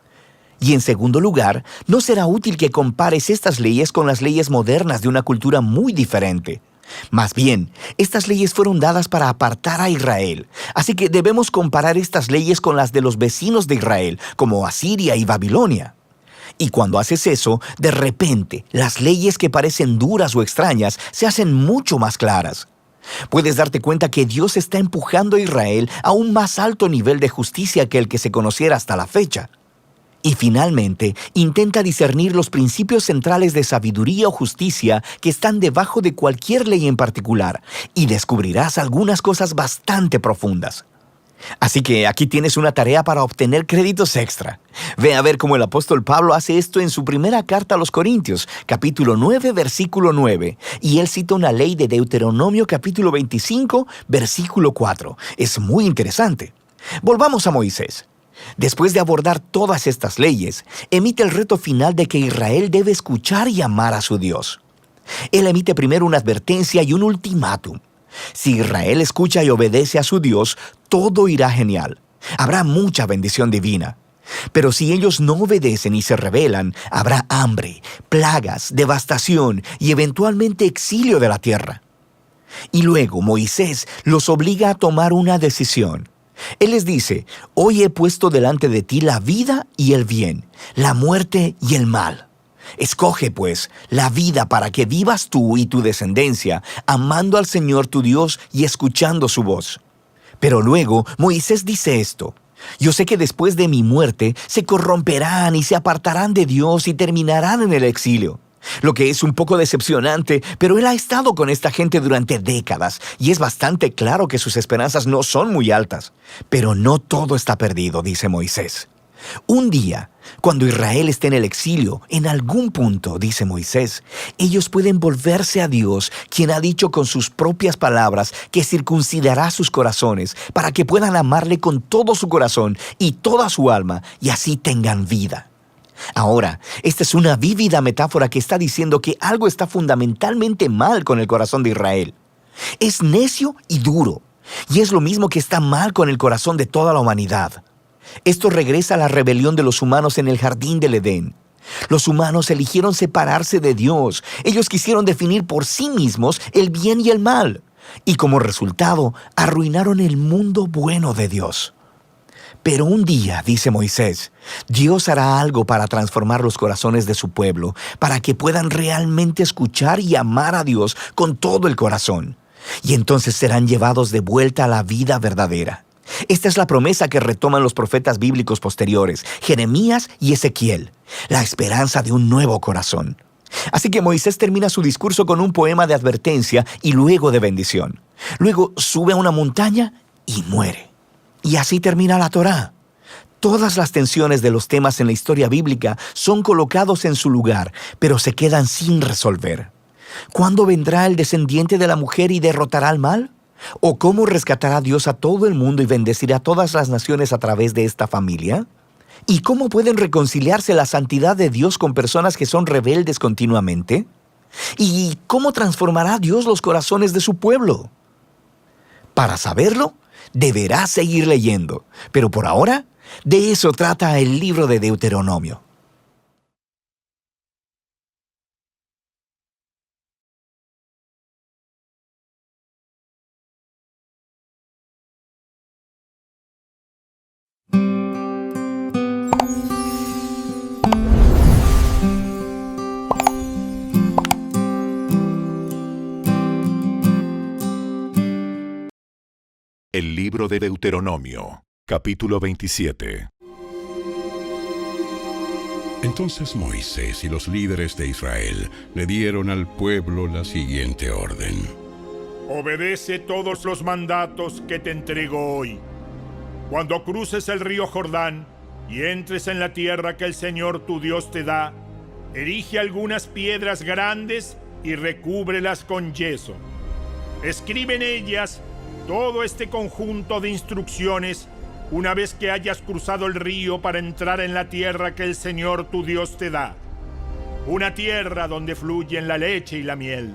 Y en segundo lugar, no será útil que compares estas leyes con las leyes modernas de una cultura muy diferente. Más bien, estas leyes fueron dadas para apartar a Israel, así que debemos comparar estas leyes con las de los vecinos de Israel, como Asiria y Babilonia. Y cuando haces eso, de repente, las leyes que parecen duras o extrañas se hacen mucho más claras. Puedes darte cuenta que Dios está empujando a Israel a un más alto nivel de justicia que el que se conociera hasta la fecha. Y finalmente, intenta discernir los principios centrales de sabiduría o justicia que están debajo de cualquier ley en particular, y descubrirás algunas cosas bastante profundas. Así que aquí tienes una tarea para obtener créditos extra. Ve a ver cómo el apóstol Pablo hace esto en su primera carta a los Corintios, capítulo 9, versículo 9, y él cita una ley de Deuteronomio, capítulo 25, versículo 4. Es muy interesante. Volvamos a Moisés. Después de abordar todas estas leyes, emite el reto final de que Israel debe escuchar y amar a su Dios. Él emite primero una advertencia y un ultimátum. Si Israel escucha y obedece a su Dios, todo irá genial. Habrá mucha bendición divina. Pero si ellos no obedecen y se rebelan, habrá hambre, plagas, devastación y eventualmente exilio de la tierra. Y luego Moisés los obliga a tomar una decisión. Él les dice: hoy he puesto delante de ti la vida y el bien, la muerte y el mal. Escoge, pues, la vida para que vivas tú y tu descendencia, amando al Señor tu Dios y escuchando su voz. Pero luego Moisés dice esto: yo sé que después de mi muerte se corromperán y se apartarán de Dios y terminarán en el exilio. Lo que es un poco decepcionante, pero él ha estado con esta gente durante décadas y es bastante claro que sus esperanzas no son muy altas. Pero no todo está perdido, dice Moisés. Un día, cuando Israel esté en el exilio, en algún punto, dice Moisés, ellos pueden volverse a Dios, quien ha dicho con sus propias palabras que circuncidará sus corazones para que puedan amarle con todo su corazón y toda su alma y así tengan vida. Ahora, esta es una vívida metáfora que está diciendo que algo está fundamentalmente mal con el corazón de Israel. Es necio y duro, y es lo mismo que está mal con el corazón de toda la humanidad. Esto regresa a la rebelión de los humanos en el jardín del Edén. Los humanos eligieron separarse de Dios. Ellos quisieron definir por sí mismos el bien y el mal, y como resultado, arruinaron el mundo bueno de Dios. Pero un día, dice Moisés, Dios hará algo para transformar los corazones de su pueblo, para que puedan realmente escuchar y amar a Dios con todo el corazón. Y entonces serán llevados de vuelta a la vida verdadera. Esta es la promesa que retoman los profetas bíblicos posteriores, Jeremías y Ezequiel, la esperanza de un nuevo corazón. Así que Moisés termina su discurso con un poema de advertencia y luego de bendición. Luego sube a una montaña y muere. Y así termina la Torá. Todas las tensiones de los temas en la historia bíblica son colocados en su lugar, pero se quedan sin resolver. ¿Cuándo vendrá el descendiente de la mujer y derrotará al mal? ¿O cómo rescatará Dios a todo el mundo y bendecirá a todas las naciones a través de esta familia? ¿Y cómo pueden reconciliarse la santidad de Dios con personas que son rebeldes continuamente? ¿Y cómo transformará Dios los corazones de su pueblo? Para saberlo, deberás seguir leyendo, pero por ahora, de eso trata el libro de Deuteronomio. El libro de Deuteronomio, capítulo 27. Entonces Moisés y los líderes de Israel le dieron al pueblo la siguiente orden. Obedece todos los mandatos que te entrego hoy. Cuando cruces el río Jordán y entres en la tierra que el Señor tu Dios te da, erige algunas piedras grandes y recúbrelas con yeso. Escribe en ellas todo este conjunto de instrucciones una vez que hayas cruzado el río para entrar en la tierra que el Señor tu Dios te da. Una tierra donde fluyen la leche y la miel,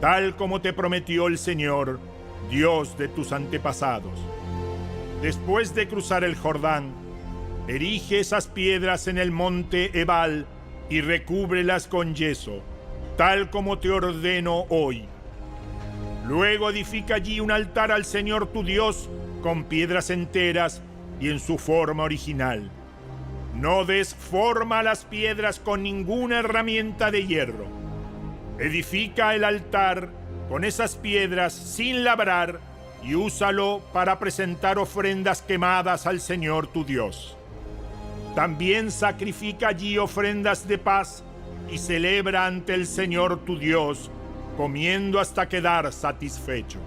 tal como te prometió el Señor, Dios de tus antepasados. Después de cruzar el Jordán, erige esas piedras en el monte Ebal y recúbrelas con yeso, tal como te ordeno hoy. Luego edifica allí un altar al Señor tu Dios con piedras enteras y en su forma original. No des forma a las piedras con ninguna herramienta de hierro. Edifica el altar con esas piedras sin labrar y úsalo para presentar ofrendas quemadas al Señor tu Dios. También sacrifica allí ofrendas de paz y celebra ante el Señor tu Dios, comiendo hasta quedar satisfecho.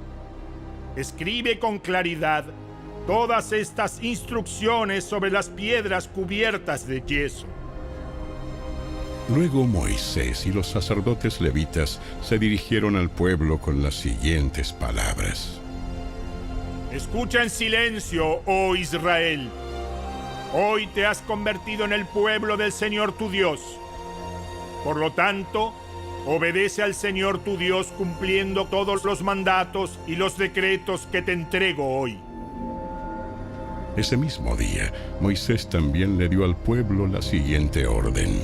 Escribe con claridad todas estas instrucciones sobre las piedras cubiertas de yeso. Luego Moisés y los sacerdotes levitas se dirigieron al pueblo con las siguientes palabras. Escucha en silencio, oh Israel. Hoy te has convertido en el pueblo del Señor tu Dios. Por lo tanto, obedece al Señor tu Dios cumpliendo todos los mandatos y los decretos que te entrego hoy. Ese mismo día, Moisés también le dio al pueblo la siguiente orden.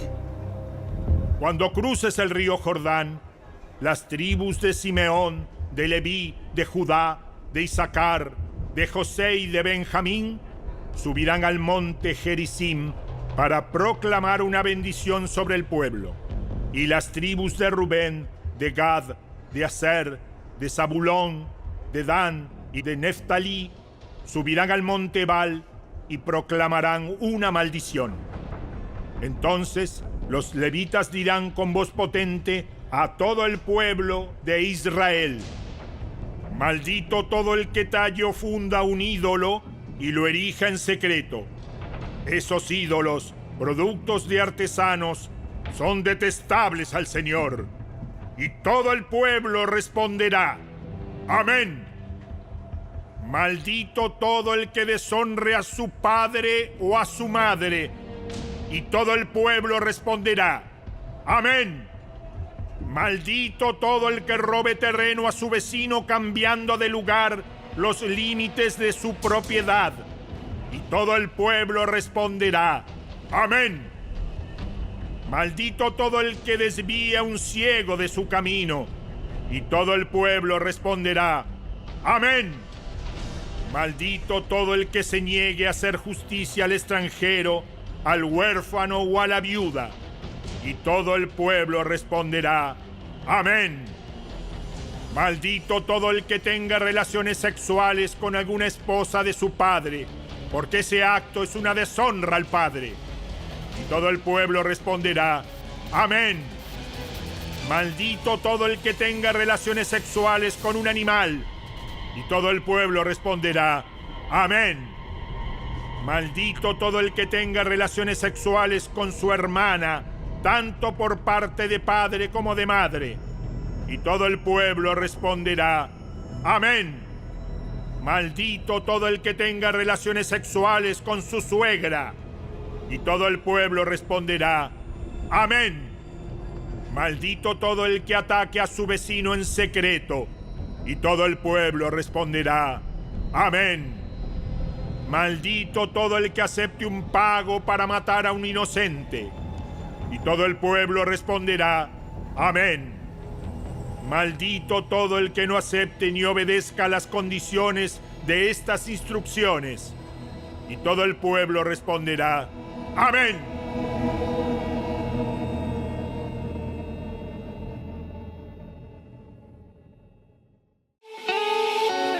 Cuando cruces el río Jordán, las tribus de Simeón, de Leví, de Judá, de Isaacar, de José y de Benjamín subirán al monte Gerizim para proclamar una bendición sobre el pueblo. Y las tribus de Rubén, de Gad, de Aser, de Zabulón, de Dan y de Neftalí subirán al monte Ebal y proclamarán una maldición. Entonces los levitas dirán con voz potente a todo el pueblo de Israel: maldito todo el que talle o funda un ídolo y lo erija en secreto. Esos ídolos, productos de artesanos, son detestables al Señor. Y todo el pueblo responderá: amén. Maldito todo el que deshonre a su padre o a su madre. Y todo el pueblo responderá: amén. Maldito todo el que robe terreno a su vecino cambiando de lugar los límites de su propiedad. Y todo el pueblo responderá: amén. Maldito todo el que desvíe a un ciego de su camino. Y todo el pueblo responderá: amén. Maldito todo el que se niegue a hacer justicia al extranjero, al huérfano o a la viuda. Y todo el pueblo responderá: amén. Maldito todo el que tenga relaciones sexuales con alguna esposa de su padre, porque ese acto es una deshonra al padre. Y todo el pueblo responderá: amén. Maldito todo el que tenga relaciones sexuales con un animal. Y todo el pueblo responderá: amén. Maldito todo el que tenga relaciones sexuales con su hermana, tanto por parte de padre como de madre. Y todo el pueblo responderá: amén. Maldito todo el que tenga relaciones sexuales con su suegra. Y todo el pueblo responderá: amén. Maldito todo el que ataque a su vecino en secreto. Y todo el pueblo responderá: amén. Maldito todo el que acepte un pago para matar a un inocente. Y todo el pueblo responderá: amén. Maldito todo el que no acepte ni obedezca las condiciones de estas instrucciones. Y todo el pueblo responderá: amén.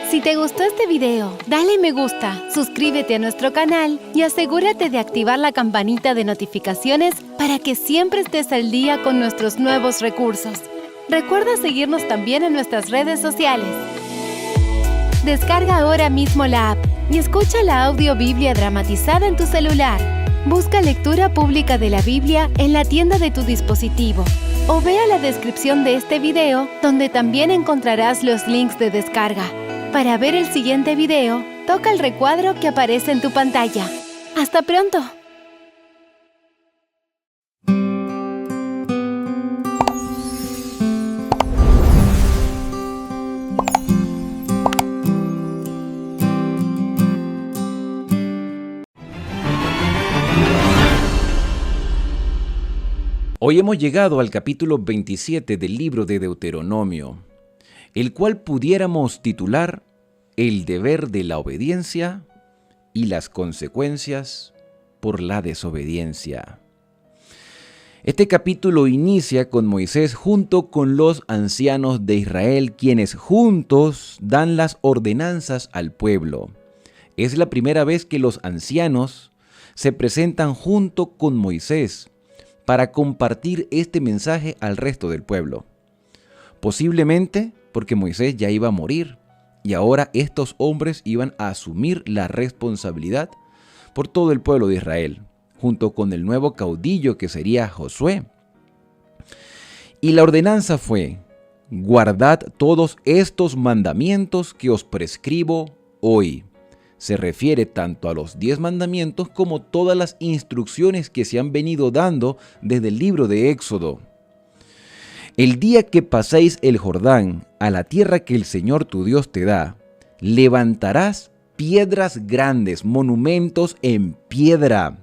Si te gustó este video, dale me gusta, suscríbete a nuestro canal y asegúrate de activar la campanita de notificaciones para que siempre estés al día con nuestros nuevos recursos. Recuerda seguirnos también en nuestras redes sociales. Descarga ahora mismo la app y escucha la audiobiblia dramatizada en tu celular. Busca lectura pública de la Biblia en la tienda de tu dispositivo o vea la descripción de este video, donde también encontrarás los links de descarga. Para ver el siguiente video, toca el recuadro que aparece en tu pantalla. ¡Hasta pronto! Hoy hemos llegado al capítulo 27 del libro de Deuteronomio, el cual pudiéramos titular El deber de la obediencia y las consecuencias por la desobediencia. Este capítulo inicia con Moisés junto con los ancianos de Israel, quienes juntos dan las ordenanzas al pueblo. Es la primera vez que los ancianos se presentan junto con Moisés para compartir este mensaje al resto del pueblo. Posiblemente porque Moisés ya iba a morir y ahora estos hombres iban a asumir la responsabilidad por todo el pueblo de Israel, junto con el nuevo caudillo que sería Josué. Y la ordenanza fue: guardad todos estos mandamientos que os prescribo hoy. Se refiere tanto a los 10 mandamientos como todas las instrucciones que se han venido dando desde el libro de Éxodo. El día que paséis el Jordán a la tierra que el Señor tu Dios te da, levantarás piedras grandes, monumentos en piedra,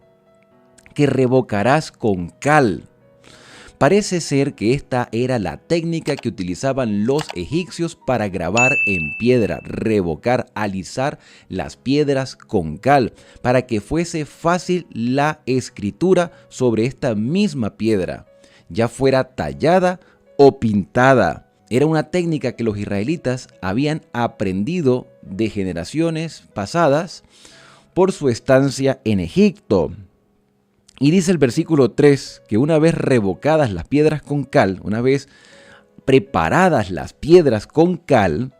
que revocarás con cal. Parece ser que esta era la técnica que utilizaban los egipcios para grabar en piedra, revocar, alisar las piedras con cal, para que fuese fácil la escritura sobre esta misma piedra, ya fuera tallada o pintada. Era una técnica que los israelitas habían aprendido de generaciones pasadas por su estancia en Egipto. Y dice el versículo 3 que una vez revocadas las piedras con cal, una vez preparadas las piedras con cal,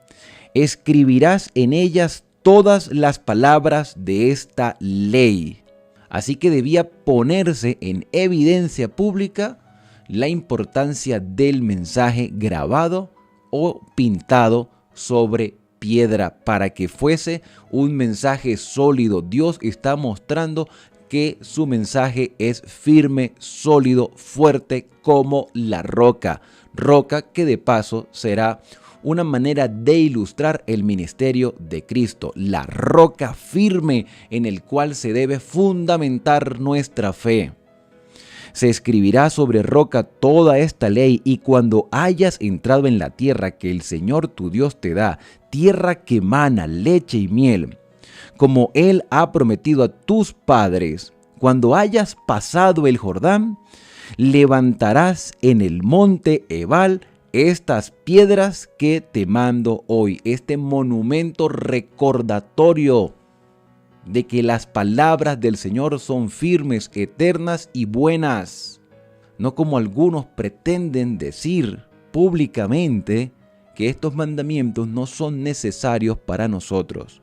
escribirás en ellas todas las palabras de esta ley. Así que debía ponerse en evidencia pública la importancia del mensaje grabado o pintado sobre piedra para que fuese un mensaje sólido. Dios está mostrando que su mensaje es firme, sólido, fuerte como la roca. Roca que de paso será una manera de ilustrar el ministerio de Cristo. La roca firme en el cual se debe fundamentar nuestra fe. Se escribirá sobre roca toda esta ley, y cuando hayas entrado en la tierra que el Señor tu Dios te da, tierra que mana leche y miel, como Él ha prometido a tus padres, cuando hayas pasado el Jordán, levantarás en el monte Ebal estas piedras que te mando hoy, este monumento recordatorio de que las palabras del Señor son firmes, eternas y buenas, no como algunos pretenden decir públicamente que estos mandamientos no son necesarios para nosotros.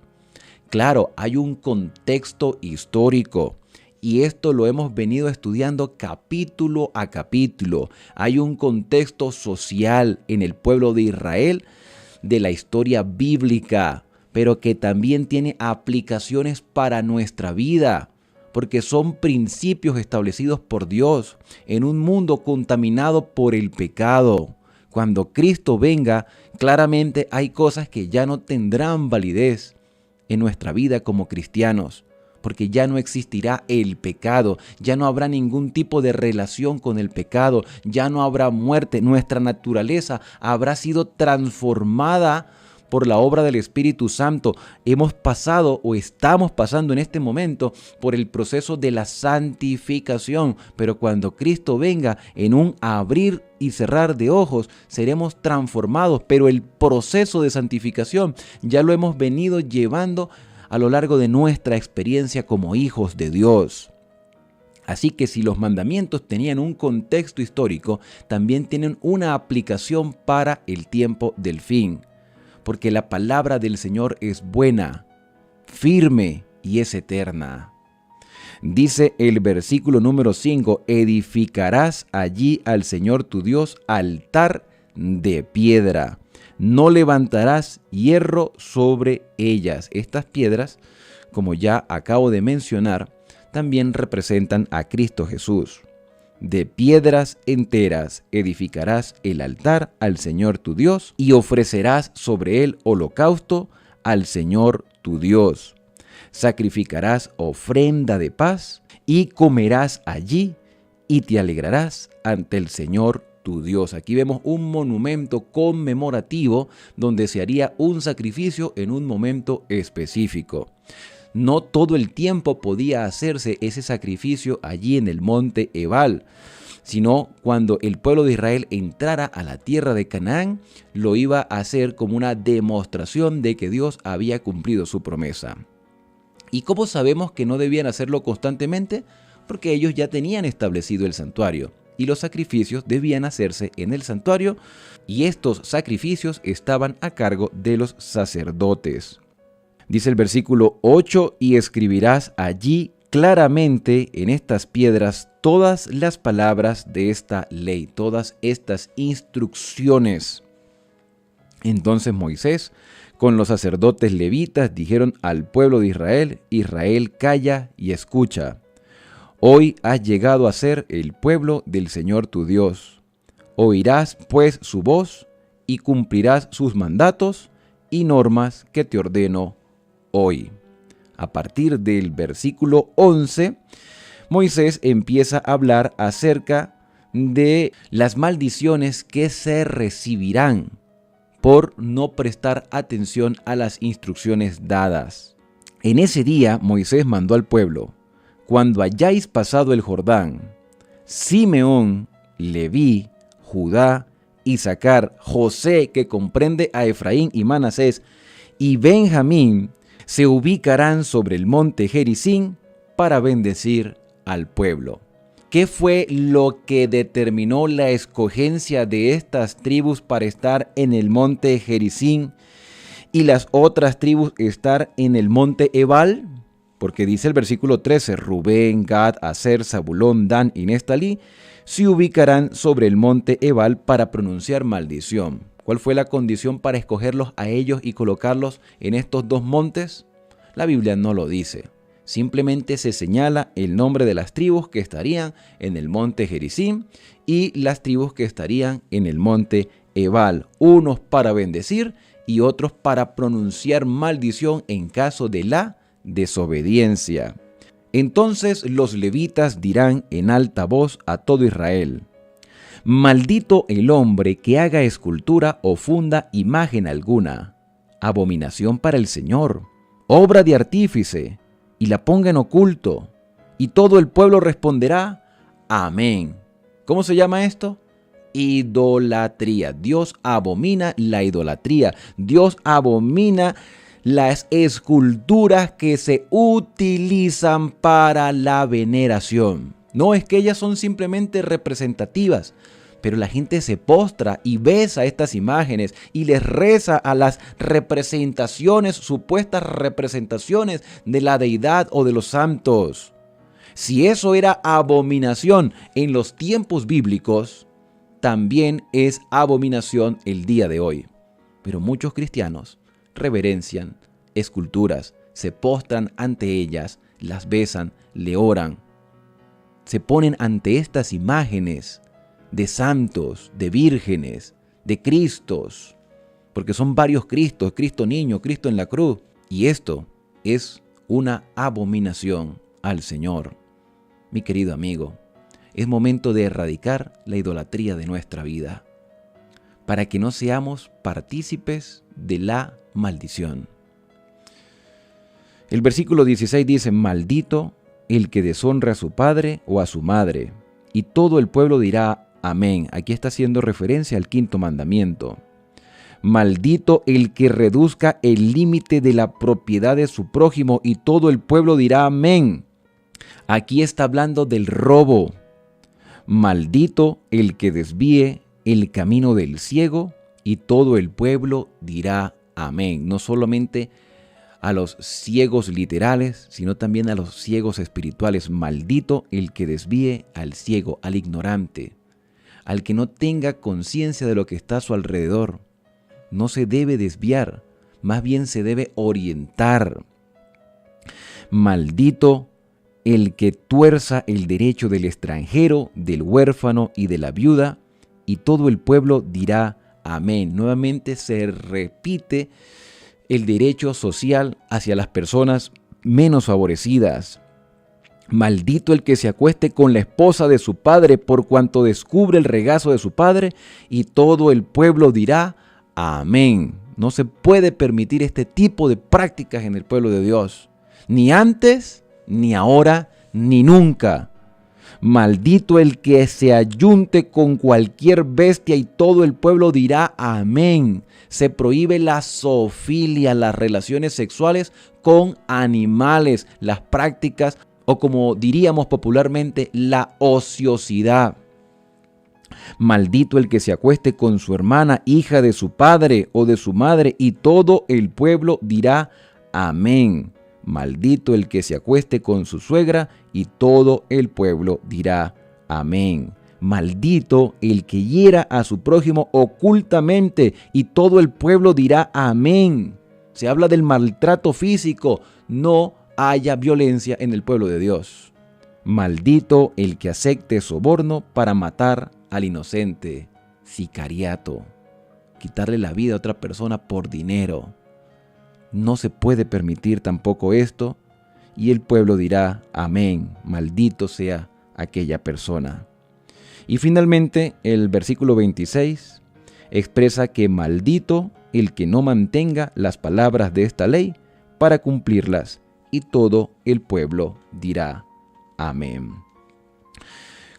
Claro, hay un contexto histórico y esto lo hemos venido estudiando capítulo a capítulo. Hay un contexto social en el pueblo de Israel de la historia bíblica, pero que también tiene aplicaciones para nuestra vida, porque son principios establecidos por Dios en un mundo contaminado por el pecado. Cuando Cristo venga, claramente hay cosas que ya no tendrán validez en nuestra vida como cristianos, porque ya no existirá el pecado, ya no habrá ningún tipo de relación con el pecado, ya no habrá muerte, nuestra naturaleza habrá sido transformada por la obra del Espíritu Santo. Hemos pasado o estamos pasando en este momento por el proceso de la santificación, pero cuando Cristo venga, en un abrir y cerrar de ojos, seremos transformados, pero el proceso de santificación ya lo hemos venido llevando a lo largo de nuestra experiencia como hijos de Dios. Así que si los mandamientos tenían un contexto histórico, también tienen una aplicación para el tiempo del fin. Porque la palabra del Señor es buena, firme y es eterna. Dice el versículo número 5, edificarás allí al Señor tu Dios altar de piedra. No levantarás hierro sobre ellas. Estas piedras, como ya acabo de mencionar, también representan a Cristo Jesús. De piedras enteras edificarás el altar al Señor tu Dios y ofrecerás sobre él holocausto al Señor tu Dios. Sacrificarás ofrenda de paz y comerás allí y te alegrarás ante el Señor tu Dios. Aquí vemos un monumento conmemorativo donde se haría un sacrificio en un momento específico. No todo el tiempo podía hacerse ese sacrificio allí en el monte Ebal, sino cuando el pueblo de Israel entrara a la tierra de Canaán, lo iba a hacer como una demostración de que Dios había cumplido su promesa. ¿Y cómo sabemos que no debían hacerlo constantemente? Porque ellos ya tenían establecido el santuario y los sacrificios debían hacerse en el santuario y estos sacrificios estaban a cargo de los sacerdotes. Dice el versículo 8, y escribirás allí claramente en estas piedras todas las palabras de esta ley, todas estas instrucciones. Entonces Moisés con los sacerdotes levitas dijeron al pueblo de Israel: Israel, calla y escucha. Hoy has llegado a ser el pueblo del Señor tu Dios. Oirás pues su voz y cumplirás sus mandatos y normas que te ordeno hoy. A partir del versículo 11, Moisés empieza a hablar acerca de las maldiciones que se recibirán por no prestar atención a las instrucciones dadas. En ese día Moisés mandó al pueblo: cuando hayáis pasado el Jordán, Simeón, Leví, Judá, Isaacar, José, que comprende a Efraín y Manasés, y Benjamín, se ubicarán sobre el monte Gerizim para bendecir al pueblo. ¿Qué fue lo que determinó la escogencia de estas tribus para estar en el monte Gerizim y las otras tribus estar en el monte Ebal? Porque dice el versículo 13, Rubén, Gad, Aser, Zabulón, Dan y Neftalí se ubicarán sobre el monte Ebal para pronunciar maldición. ¿Cuál fue la condición para escogerlos a ellos y colocarlos en estos dos montes? La Biblia no lo dice. Simplemente se señala el nombre de las tribus que estarían en el monte Gerizim y las tribus que estarían en el monte Ebal. Unos para bendecir y otros para pronunciar maldición en caso de la desobediencia. Entonces los levitas dirán en alta voz a todo Israel: maldito el hombre que haga escultura o funda imagen alguna, abominación para el Señor, obra de artífice, y la ponga en oculto. Y todo el pueblo responderá: amén. ¿Cómo se llama esto? Idolatría. Dios abomina la idolatría. Dios abomina las esculturas que se utilizan para la veneración. No es que ellas son simplemente representativas, pero la gente se postra y besa estas imágenes y les reza a las representaciones, supuestas representaciones de la deidad o de los santos. Si eso era abominación en los tiempos bíblicos, también es abominación el día de hoy. Pero muchos cristianos reverencian esculturas, se postran ante ellas, las besan, le oran, se ponen ante estas imágenes de santos, de vírgenes, de Cristos, porque son varios Cristos, Cristo niño, Cristo en la cruz, y esto es una abominación al Señor. Mi querido amigo, es momento de erradicar la idolatría de nuestra vida, para que no seamos partícipes de la maldición. El versículo 16 dice: maldito el que deshonra a su padre o a su madre, y todo el pueblo dirá amén. Aquí está haciendo referencia al quinto mandamiento. Maldito el que reduzca el límite de la propiedad de su prójimo, y todo el pueblo dirá amén. Aquí está hablando del robo. Maldito el que desvíe el camino del ciego, y todo el pueblo dirá amén. No solamente a los ciegos literales, sino también a los ciegos espirituales. Maldito el que desvíe al ciego, al ignorante, al que no tenga conciencia de lo que está a su alrededor. No se debe desviar, más bien se debe orientar. Maldito el que tuerza el derecho del extranjero, del huérfano y de la viuda, y todo el pueblo dirá amén. Nuevamente se repite el derecho social hacia las personas menos favorecidas. Maldito el que se acueste con la esposa de su padre, por cuanto descubre el regazo de su padre, y todo el pueblo dirá amén. No se puede permitir este tipo de prácticas en el pueblo de Dios, ni antes, ni ahora, ni nunca. Maldito el que se ayunte con cualquier bestia, y todo el pueblo dirá amén. Se prohíbe la zoofilia, las relaciones sexuales con animales, las prácticas, o como diríamos popularmente, la ociosidad. Maldito el que se acueste con su hermana, hija de su padre o de su madre, y todo el pueblo dirá amén. Maldito el que se acueste con su suegra, y todo el pueblo dirá amén. Maldito el que hiera a su prójimo ocultamente, y todo el pueblo dirá amén. Se habla del maltrato físico, no haya violencia en el pueblo de Dios. Maldito el que acepte soborno para matar al inocente. Sicariato, quitarle la vida a otra persona por dinero. No se puede permitir tampoco esto, y el pueblo dirá amén. Maldito sea aquella persona. Y finalmente el versículo 26 expresa que maldito el que no mantenga las palabras de esta ley para cumplirlas, y todo el pueblo dirá amén.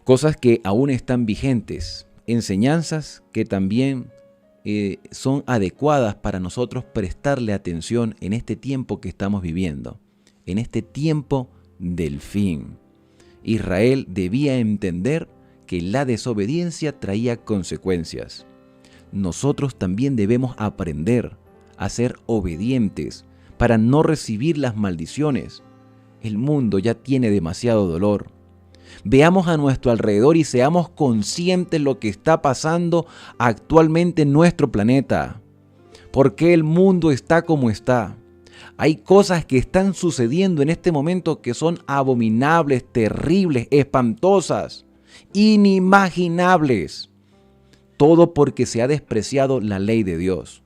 Cosas que aún están vigentes, enseñanzas que también son adecuadas para nosotros prestarle atención en este tiempo que estamos viviendo, en este tiempo del fin. Israel debía entender que la desobediencia traía consecuencias. Nosotros también debemos aprender a ser obedientes para no recibir las maldiciones. El mundo ya tiene demasiado dolor. Veamos a nuestro alrededor y seamos conscientes de lo que está pasando actualmente en nuestro planeta. ¿Por qué el mundo está como está? Hay cosas que están sucediendo en este momento que son abominables, terribles, espantosas, inimaginables. Todo porque se ha despreciado la ley de Dios.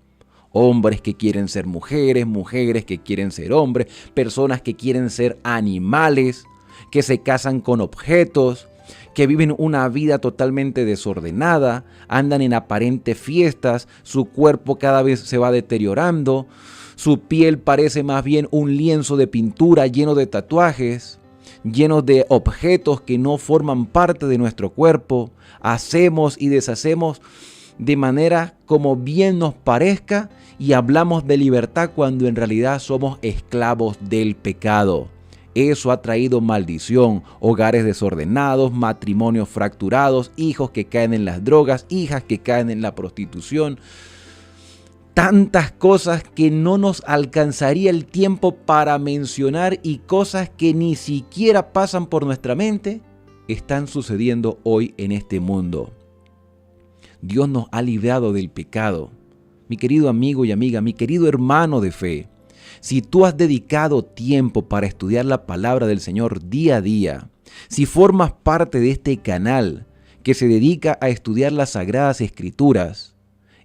Hombres que quieren ser mujeres, mujeres que quieren ser hombres, personas que quieren ser animales, que se casan con objetos, que viven una vida totalmente desordenada, andan en aparentes fiestas, su cuerpo cada vez se va deteriorando, su piel parece más bien un lienzo de pintura lleno de tatuajes, llenos de objetos que no forman parte de nuestro cuerpo. Hacemos y deshacemos de manera como bien nos parezca y hablamos de libertad cuando en realidad somos esclavos del pecado. Eso ha traído maldición, hogares desordenados, matrimonios fracturados, hijos que caen en las drogas, hijas que caen en la prostitución. Tantas cosas que no nos alcanzaría el tiempo para mencionar, y cosas que ni siquiera pasan por nuestra mente están sucediendo hoy en este mundo. Dios nos ha librado del pecado. Mi querido amigo y amiga, mi querido hermano de fe, si tú has dedicado tiempo para estudiar la palabra del Señor día a día, si formas parte de este canal que se dedica a estudiar las Sagradas Escrituras,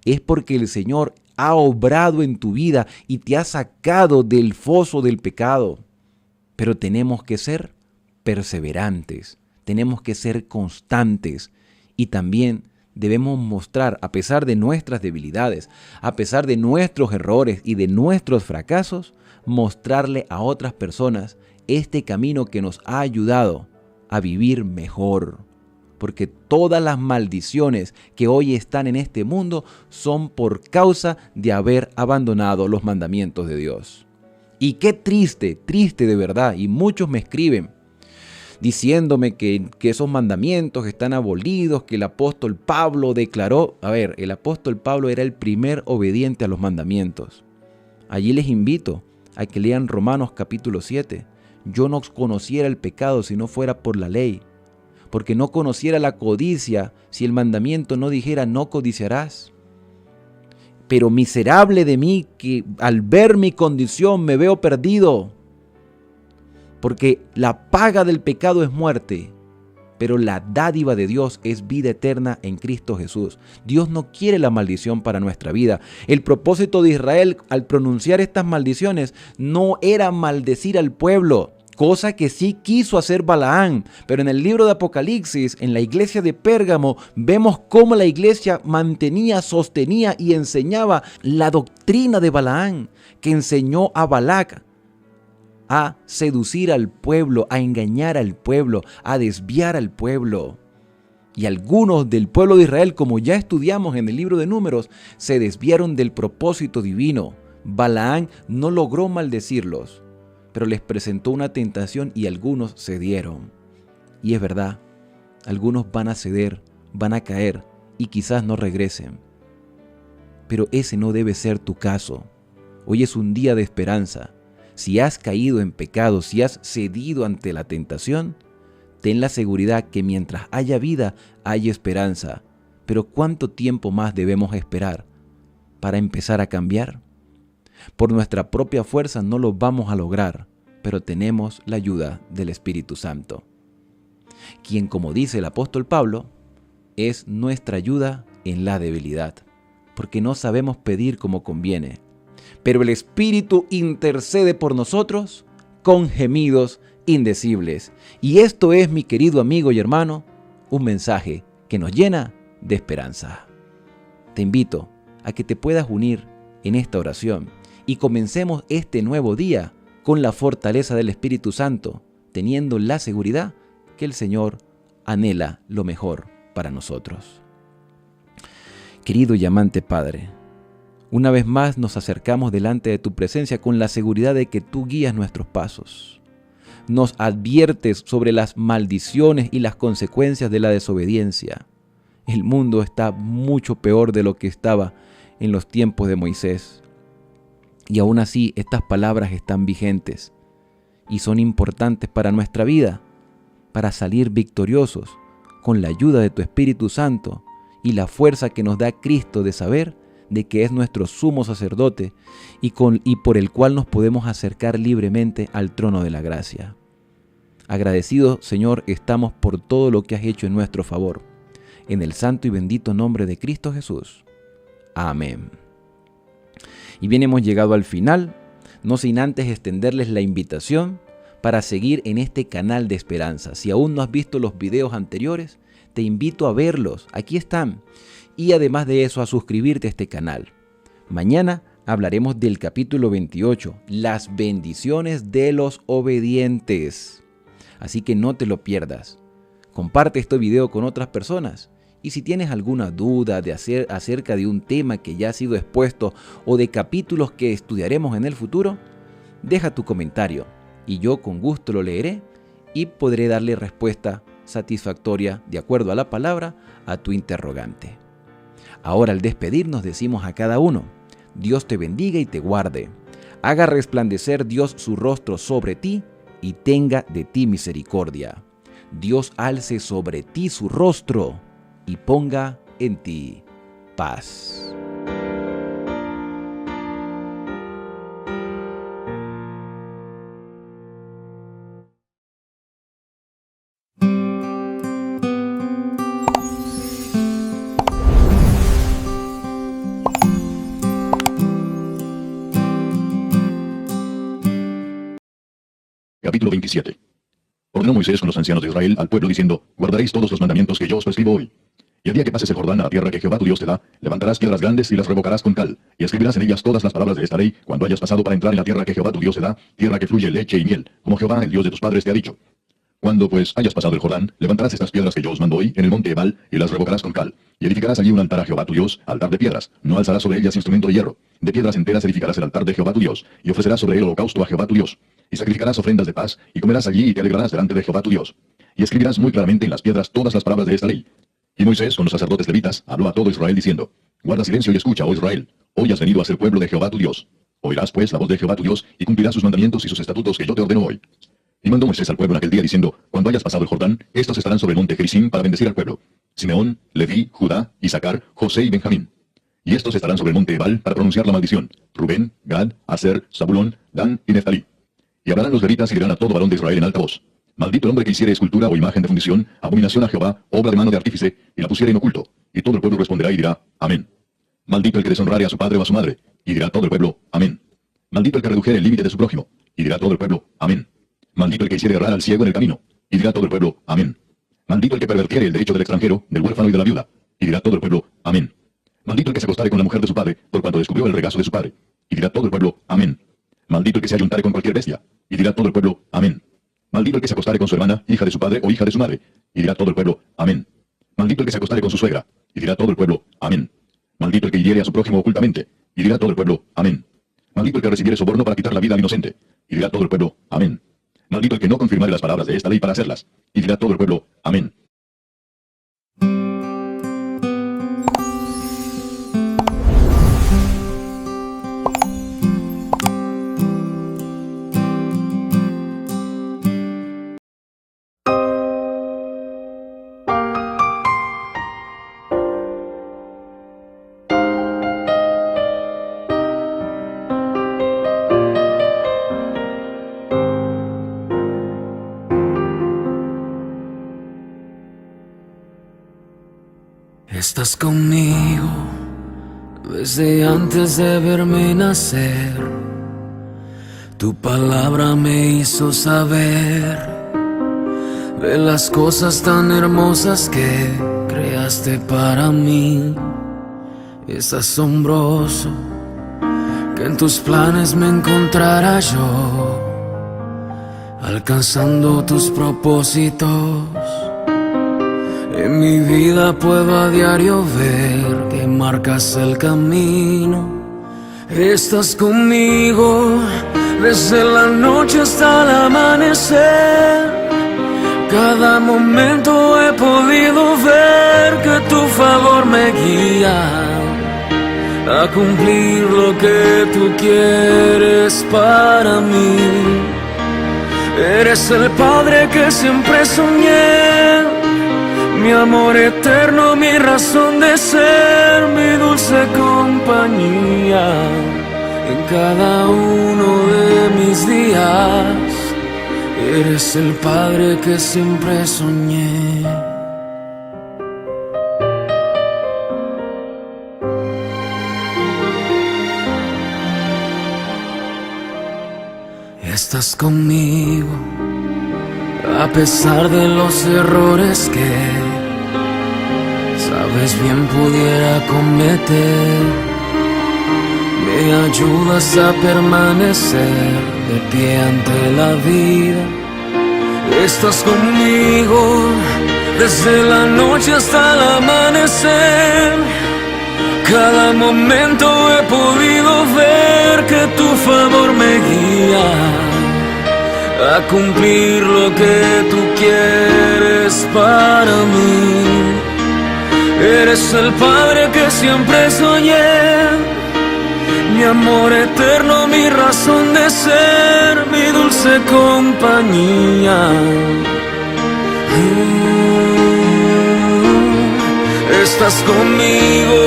es porque el Señor ha obrado en tu vida y te ha sacado del foso del pecado. Pero tenemos que ser perseverantes, tenemos que ser constantes, y también debemos mostrar, a pesar de nuestras debilidades, a pesar de nuestros errores y de nuestros fracasos, mostrarle a otras personas este camino que nos ha ayudado a vivir mejor. Porque todas las maldiciones que hoy están en este mundo son por causa de haber abandonado los mandamientos de Dios. Y qué triste, triste de verdad, y muchos me escriben diciéndome que esos mandamientos están abolidos, que el apóstol Pablo declaró. A ver, el apóstol Pablo era el primer obediente a los mandamientos. Allí les invito a que lean Romanos capítulo 7. Yo no conociera el pecado si no fuera por la ley, porque no conociera la codicia si el mandamiento no dijera no codiciarás. Pero miserable de mí, que al ver mi condición me veo perdido, porque la paga del pecado es muerte, pero la dádiva de Dios es vida eterna en Cristo Jesús. Dios no quiere la maldición para nuestra vida. El propósito de Israel al pronunciar estas maldiciones no era maldecir al pueblo, cosa que sí quiso hacer Balaán. Pero en el libro de Apocalipsis, en la iglesia de Pérgamo, vemos cómo la iglesia mantenía, sostenía y enseñaba la doctrina de Balaán, que enseñó a Balac a seducir al pueblo, a engañar al pueblo, a desviar al pueblo. Y algunos del pueblo de Israel, como ya estudiamos en el libro de Números, se desviaron del propósito divino. Balaán no logró maldecirlos, pero les presentó una tentación y algunos cedieron. Y es verdad, algunos van a ceder, van a caer y quizás no regresen. Pero ese no debe ser tu caso. Hoy es un día de esperanza. Si has caído en pecado, si has cedido ante la tentación, ten la seguridad que mientras haya vida, hay esperanza. Pero ¿cuánto tiempo más debemos esperar para empezar a cambiar? Por nuestra propia fuerza no lo vamos a lograr, pero tenemos la ayuda del Espíritu Santo, quien, como dice el apóstol Pablo, es nuestra ayuda en la debilidad, porque no sabemos pedir como conviene. Pero el Espíritu intercede por nosotros con gemidos indecibles. Y esto es, mi querido amigo y hermano, un mensaje que nos llena de esperanza. Te invito a que te puedas unir en esta oración y comencemos este nuevo día con la fortaleza del Espíritu Santo, teniendo la seguridad que el Señor anhela lo mejor para nosotros. Querido y amante Padre, una vez más nos acercamos delante de tu presencia con la seguridad de que tú guías nuestros pasos. Nos adviertes sobre las maldiciones y las consecuencias de la desobediencia. El mundo está mucho peor de lo que estaba en los tiempos de Moisés. Y aún así estas palabras están vigentes y son importantes para nuestra vida, para salir victoriosos con la ayuda de tu Espíritu Santo y la fuerza que nos da Cristo de saber de que es nuestro sumo sacerdote y por el cual nos podemos acercar libremente al trono de la gracia. Agradecidos, Señor, estamos por todo lo que has hecho en nuestro favor. En el santo y bendito nombre de Cristo Jesús. Amén. Y bien, hemos llegado al final, no sin antes extenderles la invitación para seguir en este canal de esperanza. Si aún no has visto los videos anteriores, te invito a verlos, aquí están. Y además de eso, a suscribirte a este canal. Mañana hablaremos del capítulo 28, las bendiciones de los obedientes. Así que no te lo pierdas. Comparte este video con otras personas. Y si tienes alguna duda acerca de un tema que ya ha sido expuesto o de capítulos que estudiaremos en el futuro, deja tu comentario y yo con gusto lo leeré y podré darle respuesta satisfactoria de acuerdo a la palabra a tu interrogante. Ahora, al despedirnos, decimos a cada uno: Dios te bendiga y te guarde. Haga resplandecer Dios su rostro sobre ti y tenga de ti misericordia. Dios alce sobre ti su rostro y ponga en ti paz. Capítulo 27. Ordenó Moisés con los ancianos de Israel al pueblo diciendo: guardaréis todos los mandamientos que yo os prescribo hoy. Y el día que pases el Jordán a la tierra que Jehová tu Dios te da, levantarás piedras grandes y las revocarás con cal, y escribirás en ellas todas las palabras de esta ley, cuando hayas pasado para entrar en la tierra que Jehová tu Dios te da, tierra que fluye leche y miel, como Jehová, el Dios de tus padres, te ha dicho. Cuando pues hayas pasado el Jordán, levantarás estas piedras que yo os mando hoy en el monte Ebal, y las revocarás con cal, y edificarás allí un altar a Jehová tu Dios, altar de piedras, no alzarás sobre ellas instrumento de hierro. De piedras enteras edificarás el altar de Jehová tu Dios, y ofrecerás sobre él holocausto a Jehová tu Dios. Y sacrificarás ofrendas de paz, y comerás allí y te alegrarás delante de Jehová tu Dios. Y escribirás muy claramente en las piedras todas las palabras de esta ley. Y Moisés, con los sacerdotes levitas, habló a todo Israel diciendo: guarda silencio y escucha, oh Israel. Hoy has venido a ser pueblo de Jehová tu Dios. Oirás pues la voz de Jehová tu Dios, y cumplirás sus mandamientos y sus estatutos que yo te ordeno hoy. Y mandó Moisés al pueblo en aquel día diciendo, cuando hayas pasado el Jordán, estos estarán sobre el monte Gerizim para bendecir al pueblo: Simeón, Leví, Judá, Isaacar, José y Benjamín. Y estos estarán sobre el monte Ebal para pronunciar la maldición: Rubén, Gad, Aser, Zabulón, Dan y Neftalí. Y hablarán los levitas y dirán a todo varón de Israel en alta voz: Maldito el hombre que hiciere escultura o imagen de fundición, abominación a Jehová, obra de mano de artífice, y la pusiere en oculto. Y todo el pueblo responderá y dirá: Amén. Maldito el que deshonrare a su padre o a su madre, y dirá todo el pueblo: Amén. Maldito el que redujere el límite de su prójimo, y dirá todo el pueblo: Amén. Maldito el que hiciere errar al ciego en el camino, y dirá todo el pueblo: Amén. Maldito el que pervertiere el derecho del extranjero, del huérfano y de la viuda, y dirá todo el pueblo: Amén. Maldito el que se acostare con la mujer de su padre, por cuanto descubrió el regazo de su padre, y dirá todo el pueblo: Amén. Maldito el que se ayuntare con cualquier bestia, y dirá todo el pueblo: Amén. Maldito el que se acostare con su hermana, hija de su padre o hija de su madre, y dirá todo el pueblo: Amén. Maldito el que se acostare con su suegra, y dirá todo el pueblo: Amén. Maldito el que hiriere a su prójimo ocultamente, y dirá todo el pueblo: Amén. Maldito el que recibiere soborno para quitar la vida al inocente, y dirá todo el pueblo: Amén. Maldito el que no confirmare las palabras de esta ley para hacerlas, y dirá todo el pueblo: Amén. Estás conmigo desde antes de verme nacer. Tu palabra me hizo saber de las cosas tan hermosas que creaste para mí. Es asombroso que en tus planes me encontrara yo, alcanzando tus propósitos. En mi vida puedo a diario ver que marcas el camino. Estás conmigo desde la noche hasta el amanecer. Cada momento he podido ver que tu favor me guía a cumplir lo que tú quieres para mí. Eres el Padre que siempre soñé, mi amor eterno, mi razón de ser, mi dulce compañía en cada uno de mis días. Eres el Padre que siempre soñé. Estás conmigo a pesar de los errores que sabes bien pudiera cometer. Me ayudas a permanecer de pie ante la vida. Estás conmigo desde la noche hasta el amanecer. Cada momento he podido ver que tu favor me guía a cumplir lo que tú quieres para mí. Eres el Padre que siempre soñé, mi amor eterno, mi razón de ser, mi dulce compañía. Estás conmigo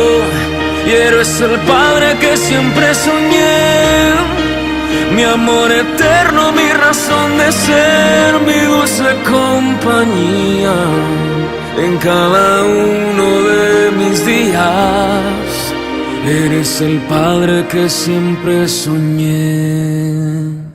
y eres el Padre que siempre soñé, mi amor eterno, mi razón de ser, mi dulce compañía en cada uno de mis días. Eres el Padre que siempre soñé.